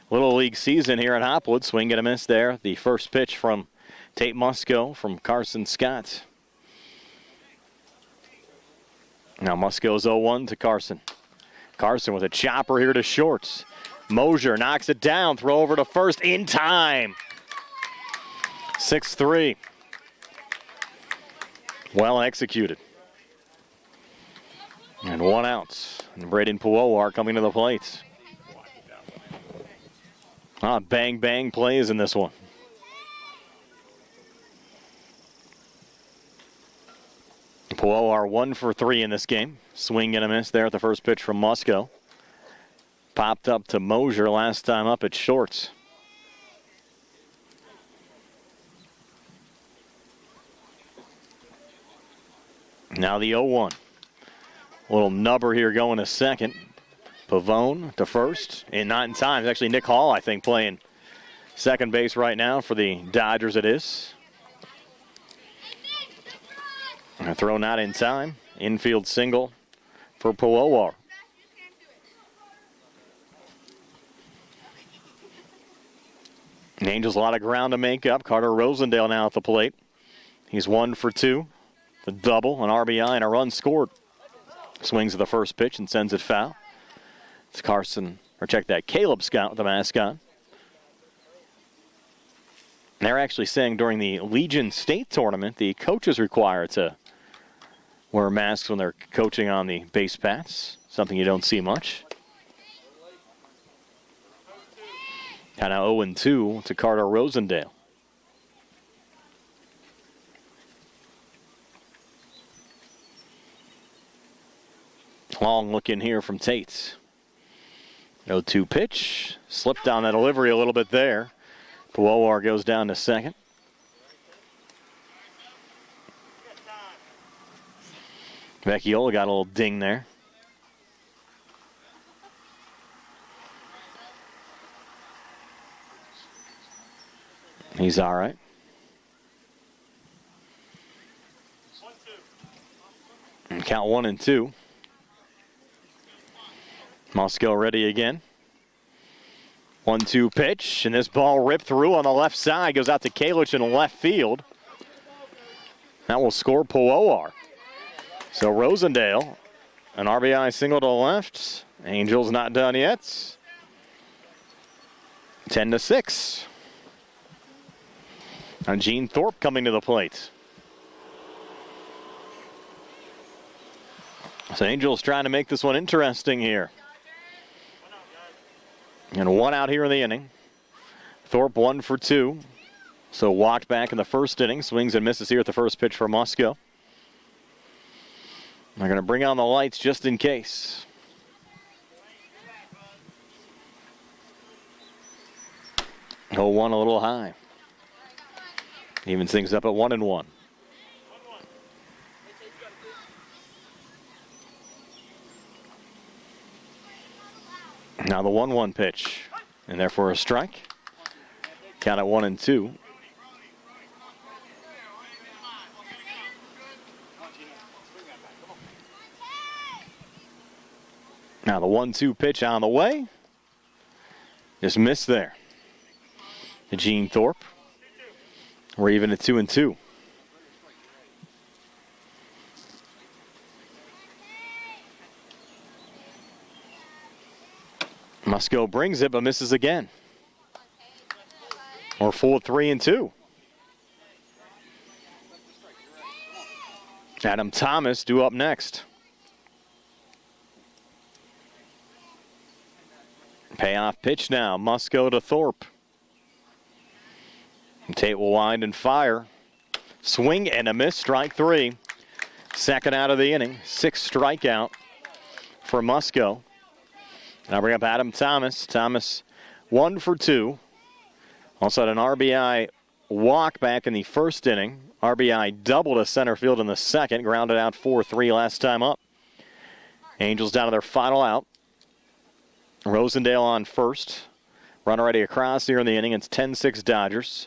Speaker 1: Little League season here at Hopwood. Swing and a miss there. The first pitch from Tate Musco from Carson Scott. Now Musco's 0-1 to Carson. Carson with a chopper here to shorts. Mosier knocks it down. Throw over to first in time. 6-3. Well executed. And 1 out. And Braden Puowar coming to the plate. Bang, bang plays in this one. Puowar 1 for 3 in this game. Swing and a miss there at the first pitch from Musco. Popped up to Mosier last time up at shorts. Now the 0-1. Little nubber here going to second. Pavone to first, and not in time. It's actually Nick Hall, I think, playing second base right now for the Dodgers it is. A throw not in time. Infield single for Puowar. Angels a lot of ground to make up. Carter Rosendale now at the plate. He's 1 for 2. The double, an RBI, and a run scored. Swings at the first pitch and sends it foul. It's Caleb Scott with the mask on. They're actually saying during the Legion State tournament, the coaches require to wear masks when they're coaching on the base paths. Something you don't see much. Kind of 0-2 to Carter Rosendale. Long look in here from Tate. 0-2 pitch. Slipped on that delivery a little bit there. Puowar goes down to second. Vecchiola got a little ding there. He's all right. 1-2. And count 1-2. Moscow ready again. 1-2 pitch, and this ball ripped through on the left side. Goes out to Kalich in left field. That will score Puowar. So Rosendale, an RBI single to the left. Angels not done yet. 10-6. And Gene Thorpe coming to the plate. So Angels trying to make this one interesting here. And one out here in the inning. Thorpe 1 for 2. So walked back in the first inning. Swings and misses here at the first pitch for Musco. They're going to bring on the lights just in case. Oh, 1 a little high. Evens things up at 1-1. Now the 1-1 pitch. And therefore a strike. Count at 1-2. Now the 1-2 pitch on the way. Just missed there. To Gene Thorpe. We're even at 2-2. Musco brings it, but misses again. We're full at 3-2. Adam Thomas due up next. Payoff pitch now. Musco to Thorpe. Tate will wind and fire. Swing and a miss. Strike 3. Second out of the inning. 6th strikeout for Musco. Now bring up Adam Thomas. Thomas 1 for 2. Also had an RBI walk back in the first inning. RBI double to center field in the second. Grounded out 4-3 last time up. Angels down to their final out. Rosendale on first. Runner ready across here in the inning. It's 10-6 Dodgers.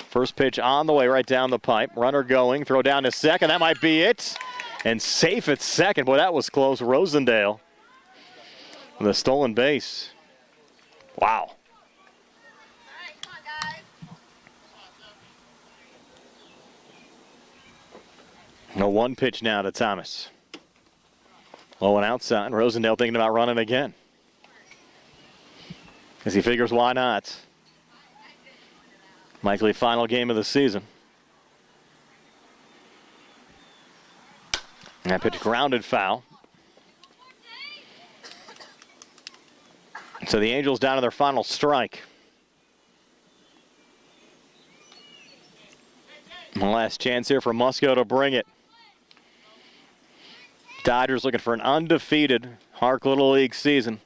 Speaker 1: First pitch on the way right down the pipe. Runner going. Throw down to second. That might be it. And safe at second. Boy, that was close. Rosendale with a stolen base. Wow. No 1 pitch now to Thomas. Low and outside. Rosendale thinking about running again. As he figures why not. Likely final game of the season. And that pitch grounded foul. So the Angels down to their final strike. And the last chance here for Musco to bring it. Dodgers looking for an undefeated HARC Little League season.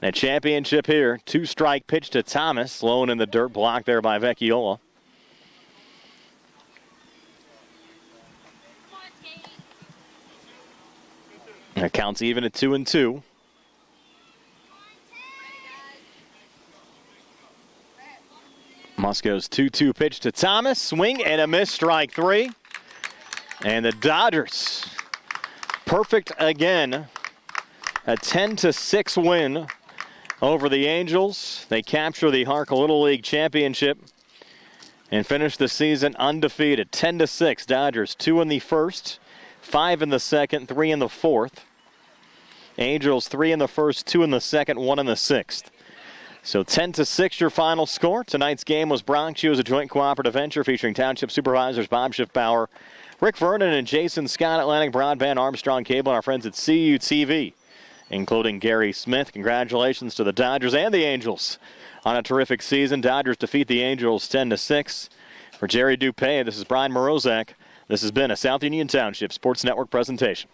Speaker 1: And a championship here. 2-strike pitch to Thomas. Low and in the dirt, blocked there by Vecchiola. And it counts even at 2-2. Musco's 2-2 pitch to Thomas. Swing and a miss, strike 3. And the Dodgers, perfect again. A 10-6 win over the Angels. They capture the HARC Little League Championship and finish the season undefeated. 10-6. Dodgers 2 in the first, 5 in the second, 3 in the fourth. Angels 3 in the first, 2 in the second, 1 in the sixth. So 10-6 your final score. Tonight's game was Bronx U as a joint cooperative venture featuring Township Supervisors Bob Schiffbauer, Rick Vernon, and Jason Scott, Atlantic Broadband, Armstrong Cable, and our friends at CUTV, including Gary Smith. Congratulations to the Dodgers and the Angels on a terrific season. Dodgers defeat the Angels 10-6. For Jerry Dupay, this is Brian Morozak. This has been a South Union Township Sports Network presentation.